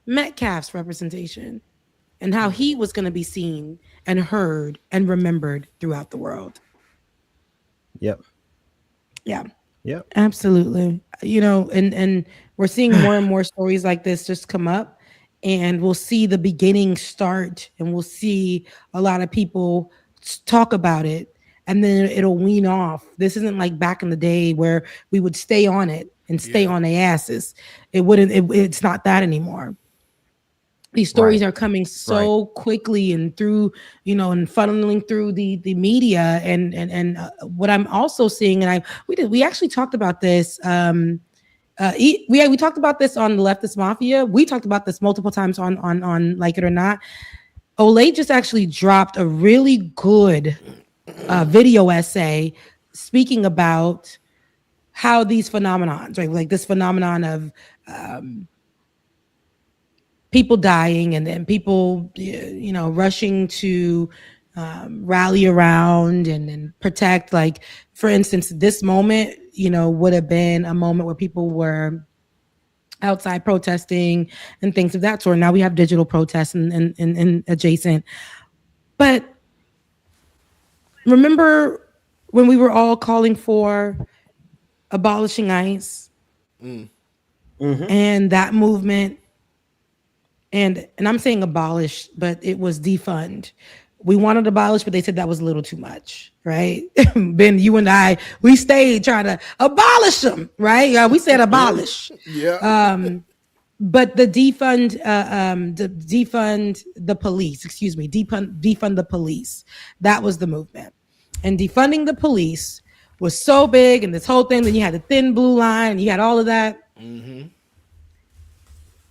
Metcalf's representation and how he was going to be seen and heard and remembered throughout the world. Yep. Yeah. Yep. Absolutely. And we're seeing more and more stories like this just come up, and we'll see the beginning start, and we'll see a lot of people talk about it, and then it'll wean off. This isn't like back in the day where we would stay on it and stay on their asses. It's not that anymore. These stories are coming so quickly and through, and funneling through the media. And what I'm also seeing, and we actually talked about this. We talked about this on the Leftist Mafia. We talked about this multiple times on Like It or Not. Olay just actually dropped a really good video essay speaking about how these phenomenons, right? Like this phenomenon of people dying and then people, rushing to rally around and protect. Like, for instance, this moment, would have been a moment where people were outside protesting and things of that sort. Now we have digital protests and adjacent. But remember when we were all calling for abolishing ICE and that movement, and I'm saying abolish, but it was defund. We wanted to abolish, but they said that was a little too much, right? Ben, you and I, we stayed trying to abolish them, right? We said abolish. Yeah. But the defund the police, defund the police. That was the movement. And defunding the police was so big, and this whole thing, then you had the thin blue line, and you had all of that.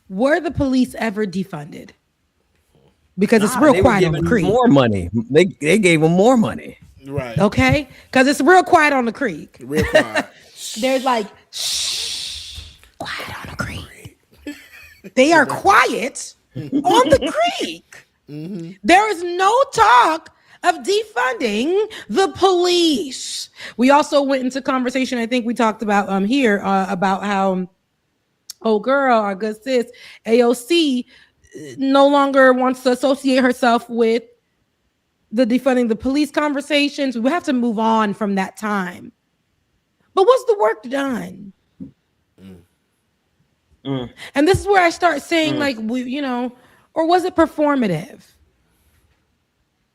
Were the police ever defunded? Because it's real quiet on the creek. More money. They gave them more money. Right. Okay? Because it's real quiet on the creek. Real quiet. There's like, shh, quiet on the creek. They are quiet on the creek. There is no talk of defunding the police. We also went into conversation, I think we talked about here, about how, our good sis, AOC, no longer wants to associate herself with the defunding the police conversations. We have to move on from that time. But was the work done? And this is where I start saying, or was it performative?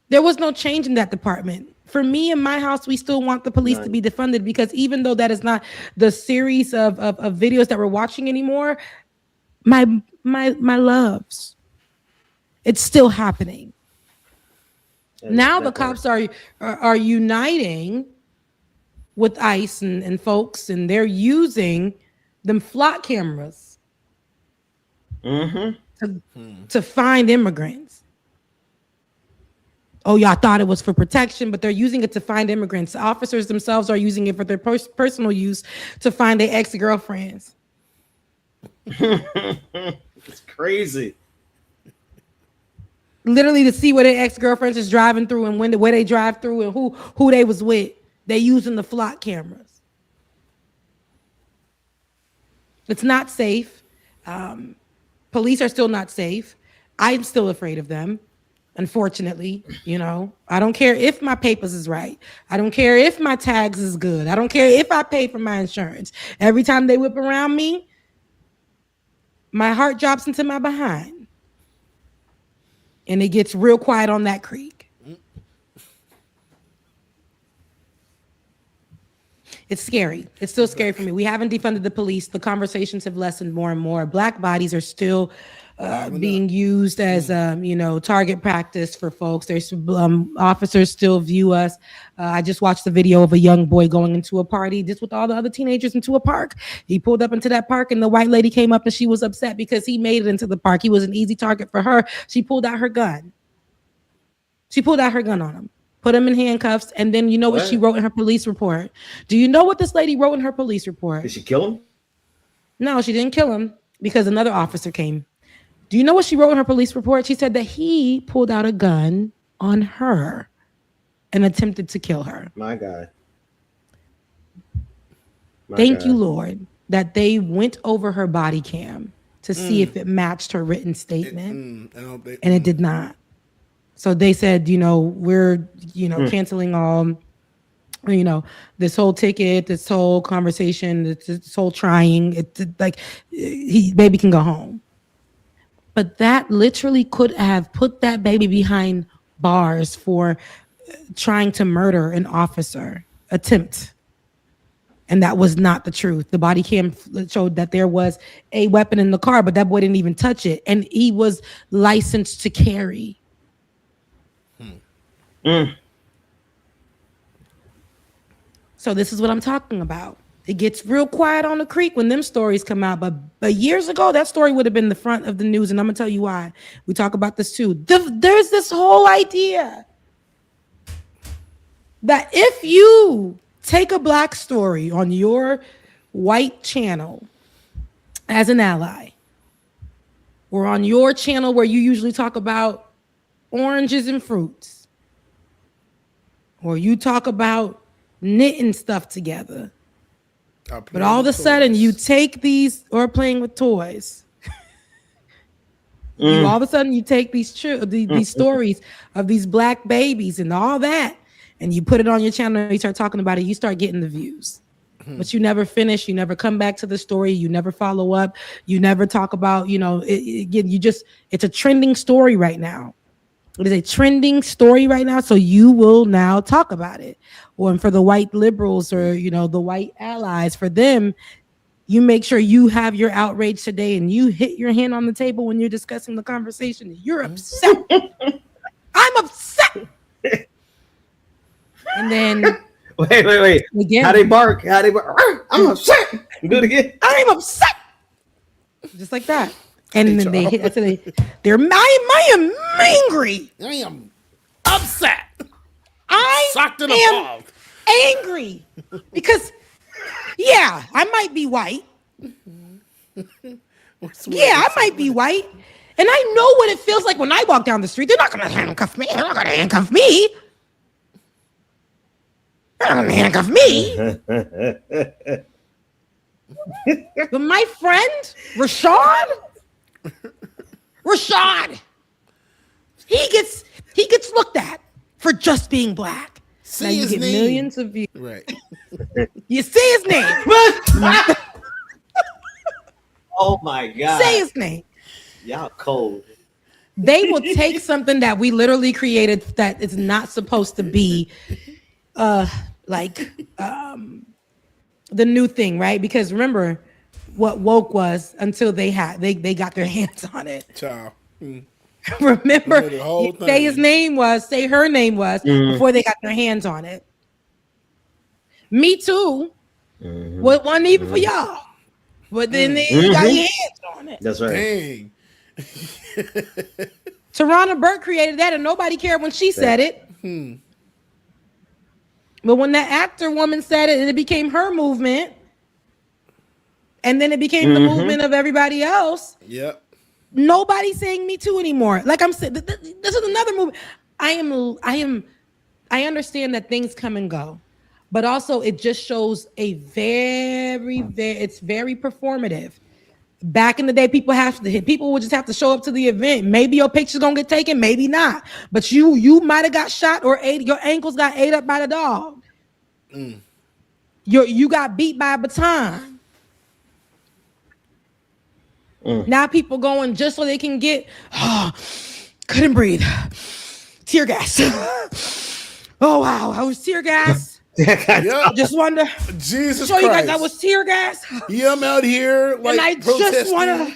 There was no change in that department. For me in my house, we still want the police to be defunded, because even though that is not the series of videos that we're watching anymore, my loves, it's still happening. Now the cops are uniting with ICE and folks, and they're using them flock cameras to find immigrants. Oh, y'all thought it was for protection, but they're using it to find immigrants. Officers themselves are using it for their personal use to find their ex-girlfriends. It's crazy. Literally to see where their ex-girlfriends is driving through and where they drive through and who they was with. They using the flock cameras. It's not safe. Police are still not safe. I'm still afraid of them. Unfortunately, I don't care if my papers is right. I don't care if my tags is good. I don't care if I pay for my insurance. Every time they whip around me, my heart drops into my behind. And it gets real quiet on that creek. It's scary. It's still scary for me. We haven't defunded the police. The conversations have lessened more and more. Black bodies are still being used as target practice for folks. There's officers still view us. I just watched the video of a young boy going into a party just with all the other teenagers into a park. He pulled up into that park, and the white lady came up and she was upset because he made it into the park. He was an easy target for her. She pulled out her gun. On him, put him in handcuffs, and then what she wrote in her police report? Do you know what this lady wrote in her police report? Did she kill him? No, she didn't kill him because another officer came. Do you know what she wrote in her police report? She said that he pulled out a gun on her and attempted to kill her. My God. Thank you, Lord, that they went over her body cam to see if it matched her written statement, and it did not. So they said, we're, canceling all, this whole ticket, this whole conversation, this whole trying. It's like baby can go home. But that literally could have put that baby behind bars for trying to murder an officer, attempt. And that was not the truth. The body cam showed that there was a weapon in the car, but that boy didn't even touch it. And he was licensed to carry. So this is what I'm talking about. It gets real quiet on the creek when them stories come out. But years ago, that story would have been the front of the news. And I'm going to tell you why. We talk about this too. There's this whole idea that if you take a black story on your white channel as an ally, or on your channel where you usually talk about oranges and fruits, or you talk about knitting stuff together, but all of a sudden you take these, or playing with toys, all of a sudden you take these stories of these black babies and all that, and you put it on your channel and you start talking about it, you start getting the views. But you never finish, you never come back to the story, you never follow up, you never talk about, it's a trending story right now. It is a trending story right now, so you will now talk about it. Or for the white liberals or, the white allies, for them, you make sure you have your outrage today and you hit your hand on the table when you're discussing the conversation. You're upset. I'm upset. And then... Wait. Again. How they bark? I'm upset. Do it again. I'm upset. Just like that. And then they hit. They're I am angry. I am upset. I am angry because, I might be white. I might be white, and I know what it feels like when I walk down the street. They're not going to handcuff me. They're not going to handcuff me. Handcuff me. But my friend Rashad, he gets looked at for just being black. See now you get name. Millions of views. Right. You say his name. Oh my God. Say his name. Y'all cold. They will take something that we literally created that is not supposed to be the new thing, right? Because remember what woke was until they got their hands on it. Child. Remember, say his name was, say her name was before they got their hands on it. Me too. Wasn't even for y'all. But then they got your hands on it. That's right. Dang. Tarana Burke created that and nobody cared when she said it. But when that actor woman said it and it became her movement, and then it became the movement of everybody else. Yep. Nobody's saying Me Too anymore. Like I'm saying, this is another movement. I understand that things come and go, but also it just shows a it's very performative. Back in the day, people would just have to show up to the event. Maybe your picture's gonna get taken, maybe not. But you might have got shot or your ankles got ate up by the dog. You got beat by a baton. Now people going just so they can get couldn't breathe. Tear gas. Oh wow, I was tear gas. I just wanted to Jesus show Christ. you guys I was tear gas. Yeah, I'm out here and I just want to,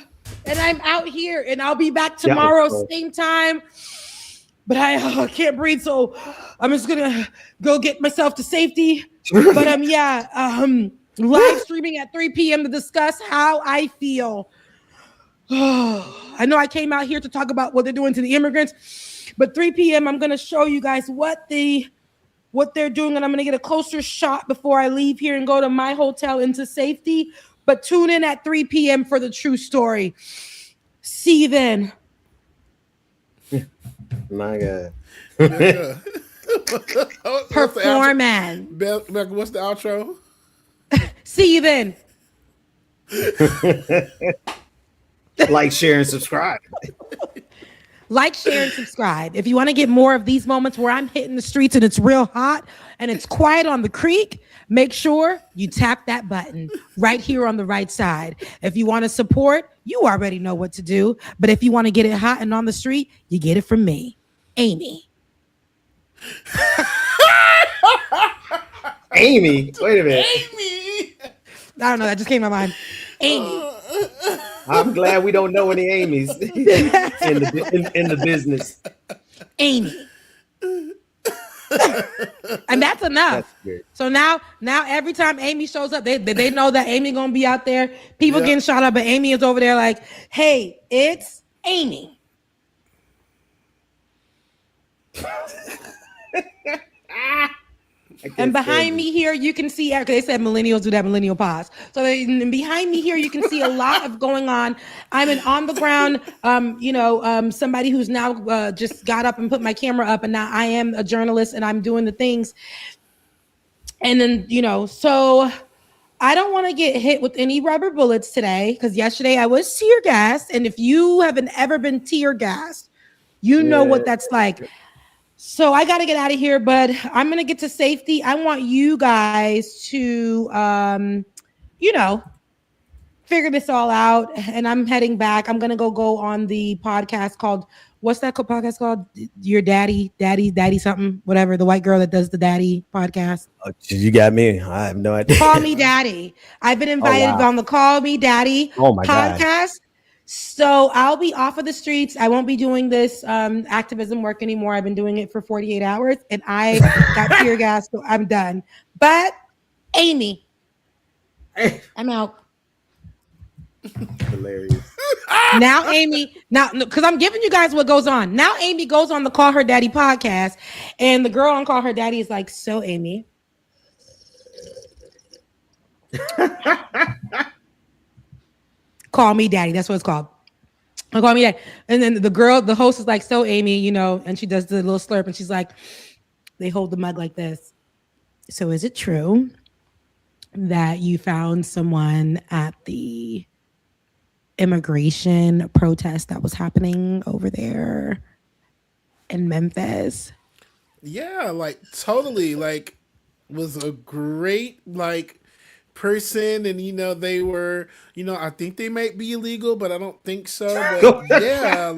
and I'm out here, and I'll be back tomorrow, same time. But I can't breathe, so I'm just gonna go get myself to safety. But live streaming at 3 p.m. to discuss how I feel. I know I came out here to talk about what they're doing to the immigrants, but 3 p.m. I'm gonna show you guys what they're doing, and I'm going to get a closer shot before I leave here and go to my hotel into safety. But tune in at 3 p.m. for the true story. See you then. My God. Performance. What's the outro? See you then. Like, share, and subscribe. Like, share, and subscribe. If you want to get more of these moments where I'm hitting the streets and it's real hot and it's quiet on the creek, make sure you tap that button right here on the right side. If you want to support, you already know what to do. But if you want to get it hot and on the street, you get it from me, Amy. Amy? Wait a minute. Amy! I don't know. That just came to my mind. Amy. I'm glad we don't know any Amy's in the business. Amy. And that's enough. So now every time Amy shows up, they know that Amy gonna be out there. People getting shot up, but Amy is over there like, hey, it's Amy. And behind me here, you can see, because they said millennials do that millennial pause. So behind me here, you can see a lot of going on. I'm an on the ground, somebody who's now just got up and put my camera up, and now I am a journalist and I'm doing the things. And then, so I don't want to get hit with any rubber bullets today, because yesterday I was tear gassed. And if you haven't ever been tear gassed, you know what that's like. So I got to get out of here, but I'm going to get to safety. I want you guys to, figure this all out. And I'm heading back. I'm going to go on the podcast called, what's that podcast called? Your daddy something, whatever. The white girl that does the daddy podcast. Oh, you got me. I have no idea. Call Me Daddy. I've been invited on the Call Me Daddy podcast. God. So I'll be off of the streets. I won't be doing this activism work anymore. I've been doing it for 48 hours and I got tear gas, so I'm done. But Amy, I'm out. Hilarious. Now Amy, because I'm giving you guys what goes on. Now Amy goes on the Call Her Daddy podcast, and the girl on Call Her Daddy is like, so Amy. Call Me Daddy. That's what it's called. Call Me Daddy. And then the host is like, so Amy, and she does the little slurp and she's like, they hold the mug like this. So is it true that you found someone at the immigration protest that was happening over there in Memphis? Yeah, totally. Was a great, person, and they were, I think they might be illegal, but I don't think so. But yeah,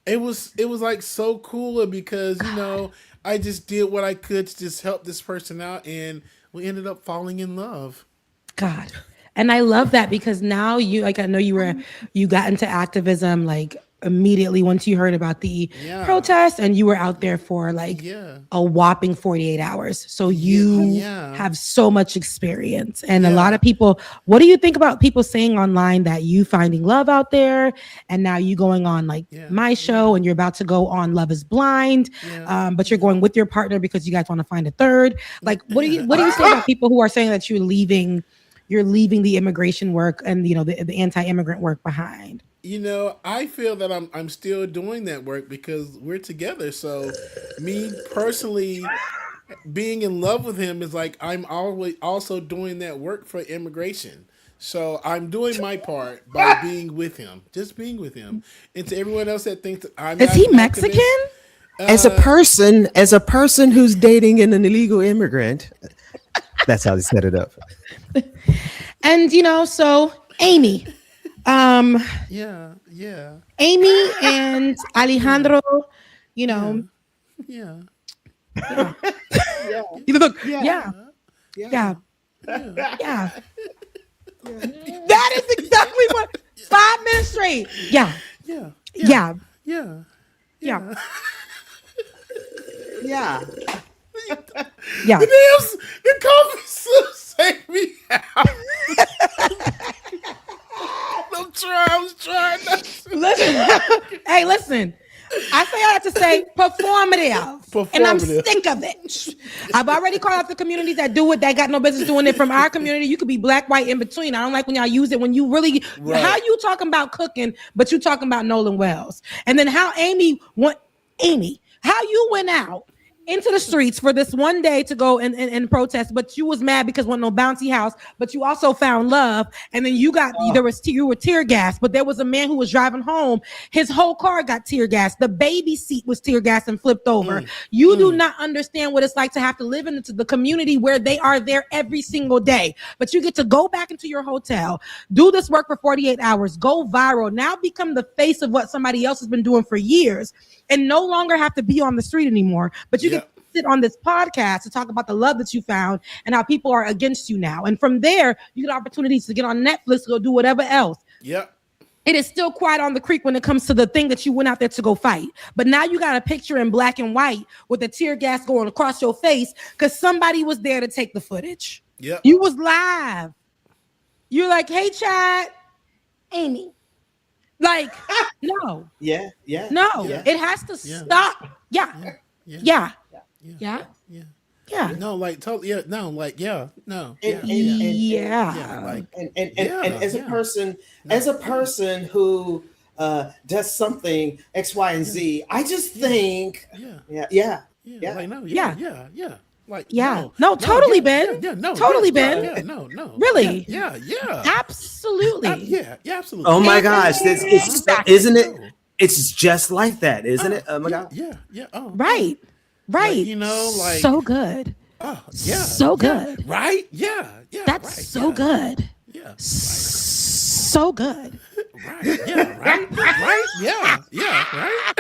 it was so cool because I just did what I could to just help this person out, and we ended up falling in love. God. And I love that because now I know you got into activism immediately once you heard about the protest, and you were out there for a whopping 48 hours. So you have so much experience. And a lot of people, what do you think about people saying online that you finding love out there and now you going on my show and you're about to go on Love is Blind, but you're going with your partner because you guys want to find a third? What do you say about people who are saying that you're leaving the immigration work and the anti-immigrant work behind? I feel that I'm still doing that work because we're together. So me personally being in love with him is I'm always also doing that work for immigration. So I'm doing my part by being with him, just being with him. And to everyone else that thinks that I'm Is he Mexican? As a person who's dating an illegal immigrant, that's how they set it up. And so Amy, yeah. Amy and Alejandro, Yeah. You look, yeah. That is exactly what 5 minutes straight. Yeah. The comments take me out. I was trying not to. Listen. I say I have to say performative. And I'm sick of it. I've already called out the communities that do it, that got no business doing it. From our community, you could be black, white, in between. I don't like when y'all use it when you really, how you talking about cooking, but you talking about Nolan Wells. And then how how you went out into the streets for this one day to go and protest, but you was mad because wasn't no bouncy house, but you also found love, and then you were tear gassed, but there was a man who was driving home, his whole car got tear gassed, the baby seat was tear gassed and flipped over. You do not understand what it's like to have to live into the community where they are there every single day, but you get to go back into your hotel, do this work for 48 hours, go viral, now become the face of what somebody else has been doing for years, and no longer have to be on the street anymore, but you get to sit on this podcast to talk about the love that you found and how people are against you now. And from there, you get opportunities to get on Netflix or do whatever else. Yep. It is still quiet on the creek when it comes to the thing that you went out there to go fight. But now you got a picture in black and white with the tear gas going across your face because somebody was there to take the footage. Yep. You was live. You're like, hey, Chad, Amy. No. Yeah. No. It has to stop. Yeah. Yeah. No, like totally. Yeah. No, like yeah. No. Yeah. And as a person who does something X, Y, and Z, I just think, yeah. Like no, like no, totally, Ben. No, totally, Ben. Yeah, no, really, yeah, absolutely, yeah, absolutely. Oh my gosh, isn't it? It's just like that, isn't it? Oh my God. Yeah. Oh, right. Like, you know, like so good. Oh yeah, so good. Right? Yeah. That's right, so good. Yeah. So good. Right. Yeah. Right. Yeah. Right.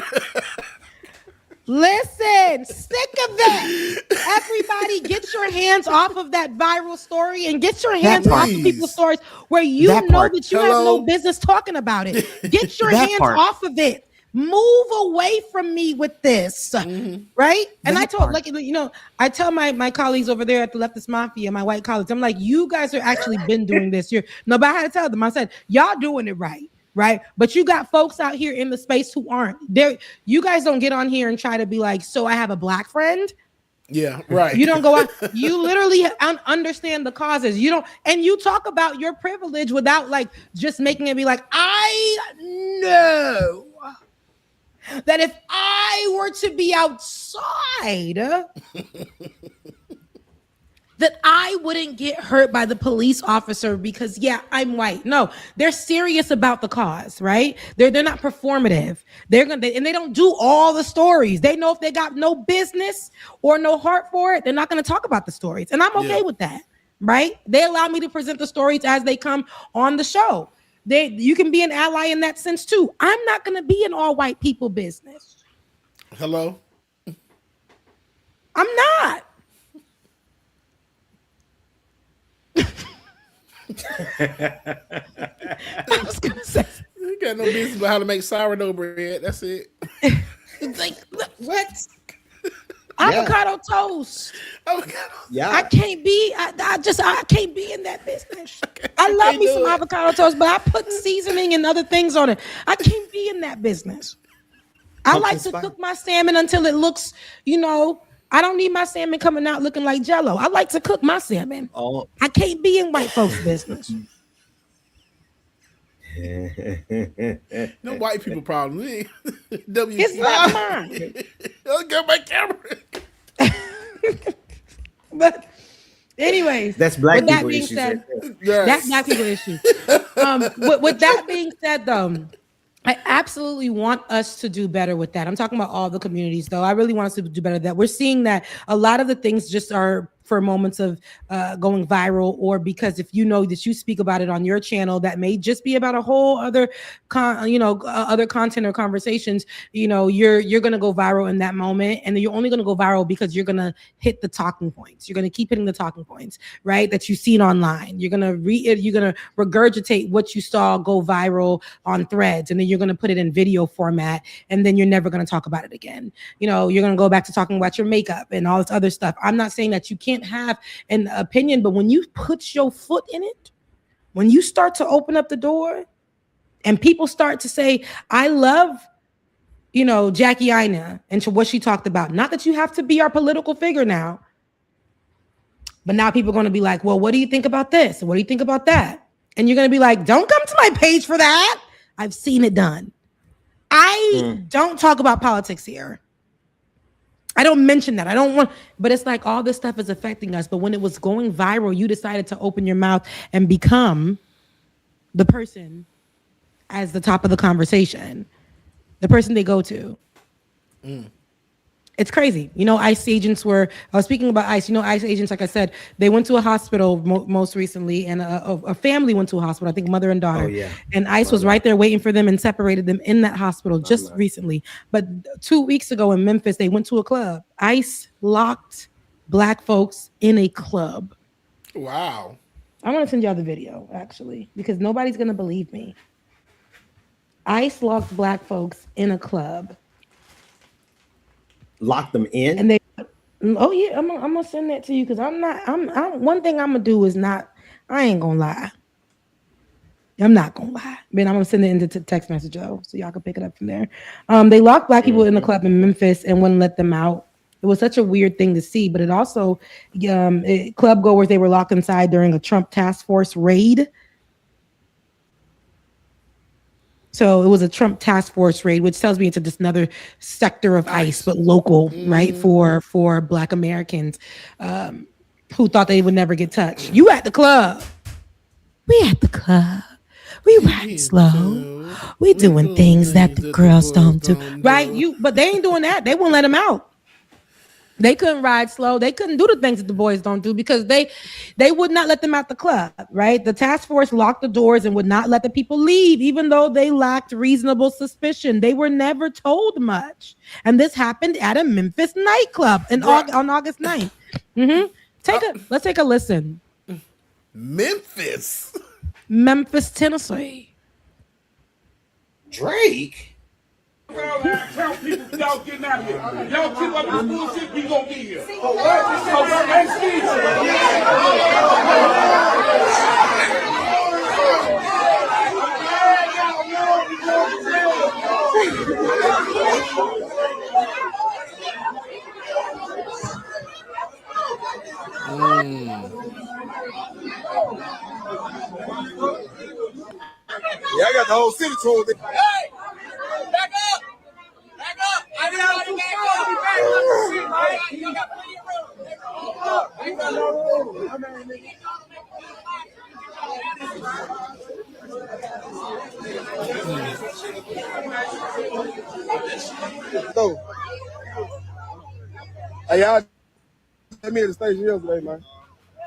Listen, sick of it. Everybody, get your hands off of that viral story and get your hands off of people's stories where you know that you have no business talking about it. Get your hands off of it. Move away from me with this, right? And I told, like, you know, I tell my colleagues over there at the Leftist Mafia, my white colleagues, I'm like, you guys are actually been doing this. But I had to tell them, I said, y'all doing it right? But you got folks out here in the space who aren't there. You guys don't get on here and try to be like, so I have a black friend. Yeah, right. You don't go out. You literally understand the causes. You don't, and you talk about your privilege without like just making it be like, I know that if I were to be outside, that I wouldn't get hurt by the police officer because, yeah, I'm white. No, they're serious about the cause, right? They're not performative. And they don't do all the stories. They know if they got no business or no heart for it, they're not going to talk about the stories. And I'm okay with that, right? They allow me to present the stories as they come on the show. You can be an ally in that sense too. I'm not going to be in all white people business. Hello? I'm not. I was gonna say, you got no business about how to make sourdough bread. That's it. It's like, what? Avocado toast. Yeah. I can't be. I can't be in that business. I love me some avocado toast, but I put seasoning and other things on it. I can't be in that business. I like to cook my salmon until it looks, you know. I don't need my salmon coming out looking like Jell-O. I like to cook my salmon. I can't be in white folks' business. No white people problem. It's not mine. I'll get my camera. But anyways, that's black people issue. That's black people issue. With that being said, though, I absolutely want us to do better with that. I'm talking about all the communities, though. I really want us to do better with that. We're seeing that a lot of the things just are for moments of going viral, or because if you know that you speak about it on your channel, that may just be about a whole other, other content or conversations. You know, you're gonna go viral in that moment, and then you're only gonna go viral because you're gonna hit the talking points. You're gonna keep hitting the talking points, right? That you've seen online. You're gonna regurgitate what you saw go viral on Threads, and then you're gonna put it in video format, and then you're never gonna talk about it again. You know, you're gonna go back to talking about your makeup and all this other stuff. I'm not saying that you can't have an opinion, but when you put your foot in it, when you start to open up the door and people start to say, I love, Jackie Aina and what she talked about, not that you have to be our political figure now, but now people are going to be like, well, what do you think about this? What do you think about that? And you're going to be like, don't come to my page for that. I've seen it done. I don't talk about politics here. I don't mention that. I don't want, but it's like all this stuff is affecting us. But when it was going viral, you decided to open your mouth and become the person as the top of the conversation, the person they go to. It's crazy. ICE agents I was speaking about ICE, ICE agents, like I said, they went to a hospital most recently, and a family went to a hospital, I think mother and daughter. Oh, yeah. And ICE was right there waiting for them and separated them in that hospital just recently. But 2 weeks ago in Memphis, they went to a club. ICE locked Black folks in a club. Wow. I want to send y'all the video, actually, because nobody's going to believe me. ICE locked Black folks in a club. Lock them in, and I'm gonna send that to you because I'm one thing I'm gonna do is not. I ain't gonna lie. I'm not gonna lie, but I'm gonna send it into text message though, so y'all can pick it up from there. They locked Black people in the club in Memphis and wouldn't let them out. It was such a weird thing to see, but it also club goers, they were locked inside during a Trump task force raid. So it was a Trump task force raid, which tells me it's just another sector of ICE, but local, right? For Black Americans who thought they would never get touched. You at the club. We at the club. We ride slow. We doing things that the girls don't do. Right? But they ain't doing that. They wouldn't let them out. They couldn't ride slow. They couldn't do the things that the boys don't do because they would not let them out the club, right? The task force locked the doors and would not let the people leave, even though they lacked reasonable suspicion. They were never told much. And this happened at a Memphis nightclub on August 9th. Let's take a listen. Memphis, Tennessee. Drake. Tell people y'all getting out of here. Y'all keep up this bullshit, we gonna be here. Yeah, I got the whole city told it. Hey! Back up! Back up! I got to back up! Right? You got plenty of room. So, hey, y'all had me at the station yesterday, man.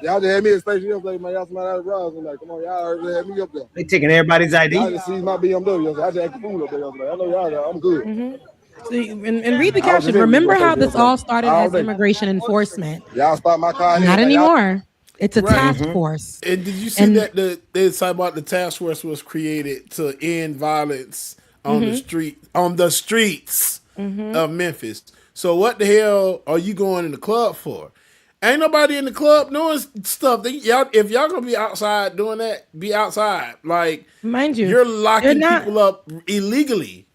Y'all just had me at the station yesterday, man. Y'all somebody out of Ross. I'm like, come on, y'all already had me up there. They taking everybody's ID. Y'all just seized my BMW yesterday. I just had the food up there yesterday. I know y'all, I'm good. So, and read the caption. Remember how this all started as immigration enforcement. Y'all stop my car. Not anymore. It's a task force. And did you see that they talk about the task force was created to end violence on the streets of Memphis? So what the hell are you going in the club for? Ain't nobody in the club doing stuff. If y'all gonna be outside doing that, be outside. Like, mind you, you're locking people up illegally.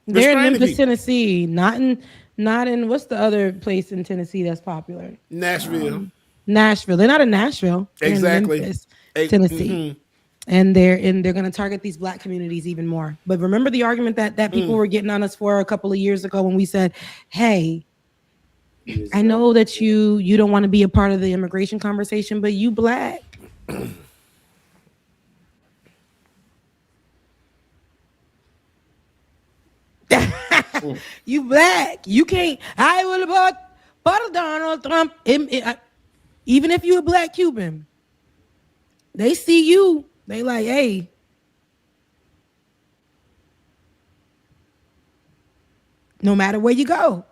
They're in Memphis, Tennessee, not in what's the other place in Tennessee that's popular? Nashville. They're not in Nashville. They're exactly. in Memphis, Tennessee. And they're going to target these Black communities even more. But remember the argument that people were getting on us for a couple of years ago when we said, "Hey, I know that you don't want to be a part of the immigration conversation, but you Black." You Black. You can't. I will vote for Donald Trump. Even if you're a Black Cuban, they see you. They like, hey. No matter where you go.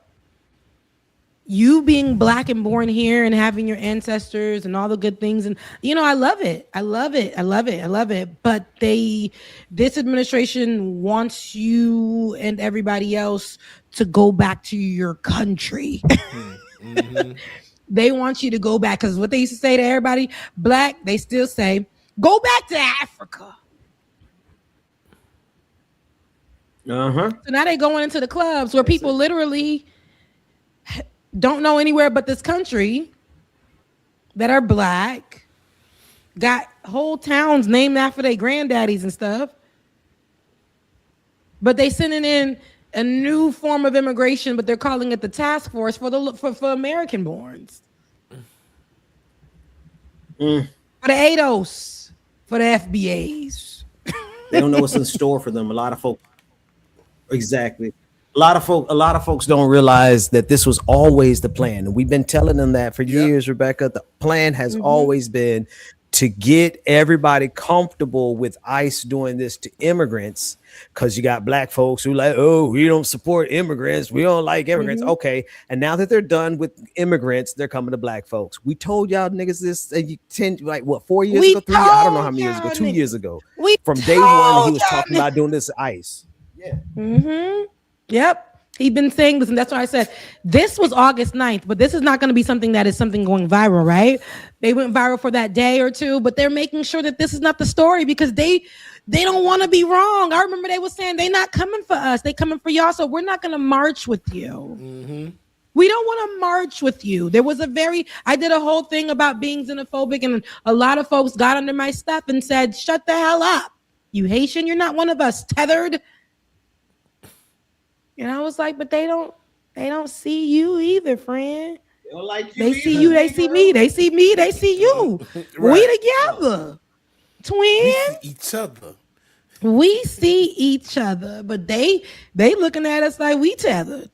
You being Black and born here and having your ancestors and all the good things. And, I love it. I love it. But this administration wants you and everybody else to go back to your country. They want you to go back. Because what they used to say to everybody, Black, they still say, go back to Africa. So now they going into the clubs where people literally don't know anywhere but this country that are Black, got whole towns named after their granddaddies and stuff, but they sending in a new form of immigration, but they're calling it the task force for American borns. For the ADOS, for the FBAs. They don't know what's in store for them. A lot of folks. Exactly. A lot of folks don't realize that this was always the plan. And we've been telling them that for years, Rebecca. The plan has always been to get everybody comfortable with ICE doing this to immigrants, because you got Black folks who like, oh, we don't support immigrants. We don't like immigrants. Okay. And now that they're done with immigrants, they're coming to Black folks. We told y'all niggas this 4 years ago, 3 years, I don't know how many years ago, 2 years ago. From day one, he was talking about doing this to ICE. Yeah. Yep. He's been saying this, and that's why I said this was August 9th, but this is not going to be something that is something going viral, right? They went viral for that day or two, but they're making sure that this is not the story because they don't want to be wrong. I remember they were saying they're not coming for us. They coming for y'all, so we're not going to march with you. We don't want to march with you. I did a whole thing about being xenophobic, and a lot of folks got under my stuff and said, shut the hell up. You Haitian, you're not one of us. Tethered. And I was like, but they don't see you either, friend. They don't like you. They see you, they see me, they see me, they see you. Right. We together. Twin. We see each other. We see each other, but they looking at us like we tethered.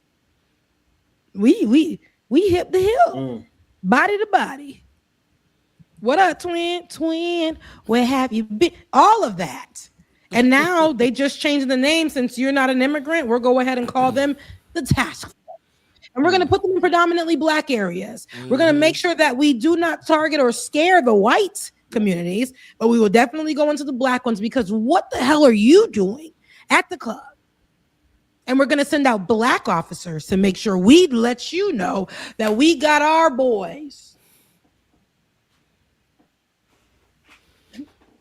We hip to hip, body to body. What up, twin? Twin, where have you been? All of that. And now they just changed the name. Since you're not an immigrant, we'll go ahead and call them the task force. And we're going to put them in predominantly Black areas. We're going to make sure that we do not target or scare the white communities, but we will definitely go into the Black ones, because what the hell are you doing at the club? And we're going to send out Black officers to make sure we let you know that we got our boys.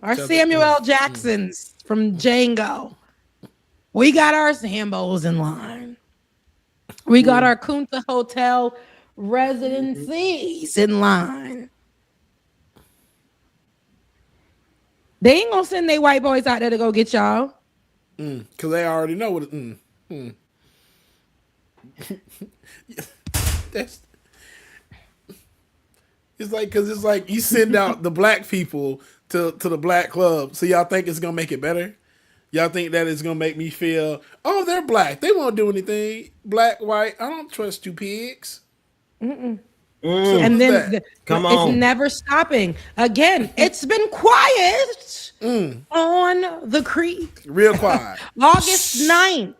Our Samuel L. Jacksons from Django. We got our Sambos in line. We got our Kunta Hotel residencies in line. They ain't gonna send their white boys out there to go get y'all. Because they already know what That's it's like you send out the Black people to the Black club. So y'all think it's gonna make it better? Y'all think that it's gonna make me feel, oh, they're Black, they won't do anything. Black, white, I don't trust you pigs. And then it's never stopping. Again, it's been quiet on the creek. Real quiet. August 9th.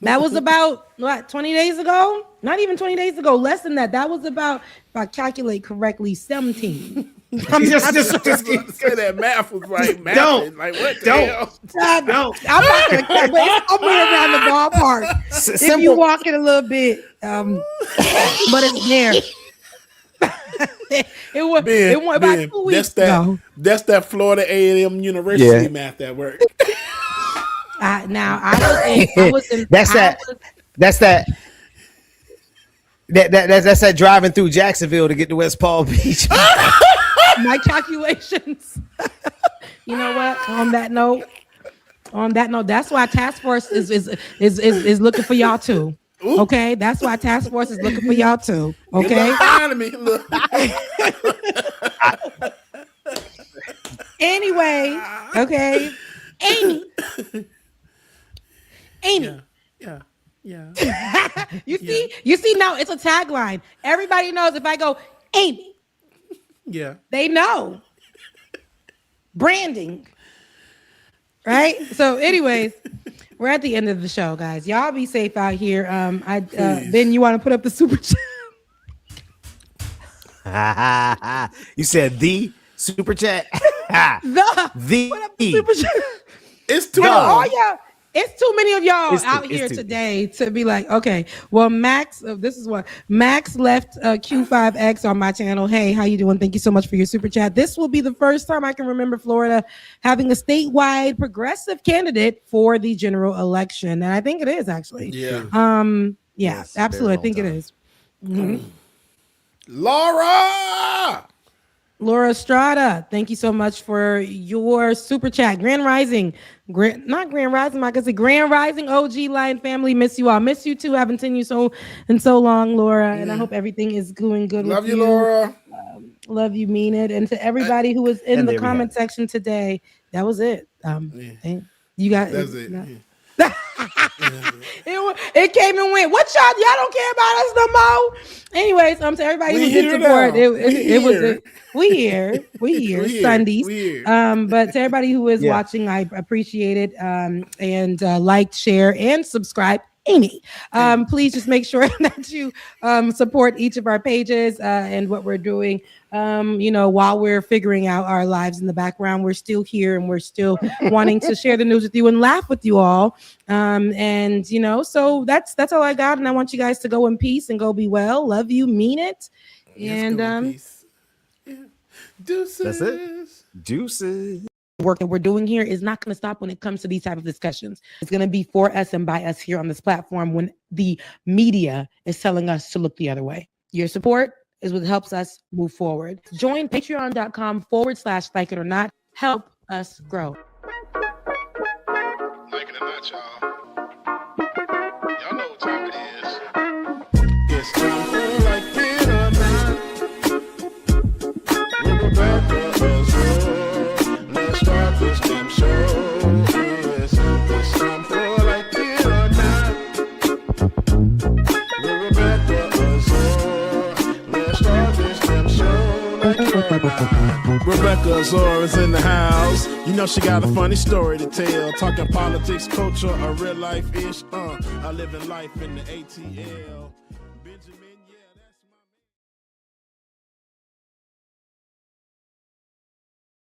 That was about, 20 days ago? Not even 20 days ago, less than that. That was about, if I calculate correctly, 17. I'm just say that math was right. Don't. Like, what the hell? Don't. I'm not going to, but I'm around the ballpark. If you walk it a little bit, but it's there. It was about 2 weeks ago. That's that Florida A&M University math that worked. That's that driving through Jacksonville to get to West Palm Beach. My calculations. You know what? On that note, that's why task force is looking for y'all too. Ooh. Okay, that's why task force is looking for y'all too. Okay. Anyway, okay, Amy. Yeah. You see now it's a tagline. Everybody knows if I go Amy. Yeah. They know. Branding. Right? So anyways, we're at the end of the show, guys. Y'all be safe out here. Ben, you want to put up the super chat? You said the super chat? the put up the super chat. It's too long. Oh yeah. It's too many of y'all out here today to be like, okay, well, Max, this is what Max left Q5X on my channel. Hey, how you doing? Thank you so much for your super chat. This will be the first time I can remember Florida having a statewide progressive candidate for the general election. And I think it is actually. Yeah. Yes, absolutely. I think it is. Mm-hmm. Laura Estrada, thank you so much for your super chat. Grand Rising OG Lion family. Miss you all. Miss you too. Haven't seen you so long, Laura. And I hope everything is going good. Love you, Laura. Love you, mean it. And to everybody who was in the comment section today, that was it. You got that's it. It came and went. What y'all don't care about us no more. Anyways, to everybody who did support, we here Sundays. But to everybody who is watching, I appreciate it. And like, share, and subscribe. Amy, please just make sure that you support each of our pages and what we're doing. While we're figuring out our lives in the background, we're still here and we're still wanting to share the news with you and laugh with you all. So that's all I got. And I want you guys to go in peace and go be well. Love you, mean it. And Deuces. That's it. Deuces. work that we're doing here is not going to stop when it comes to these type of discussions. It's going to be for us and by us here on this platform when the media is telling us to look the other way. Your support is what helps us move forward. Join patreon.com/like it or not. Help us grow. Like it or not, y'all. Y'all know what time it is. It's time for Like It or Not. With Rebecca Azure. Let's start this damn show. Yes, it's time for Like It or Not. With Rebecca Azure. Let's start this damn show. Like It or Not. Rebecca Azure is in the house. You know she got a funny story to tell. Talking politics, culture, or real life ish. I live in life in the ATL. Benjamin.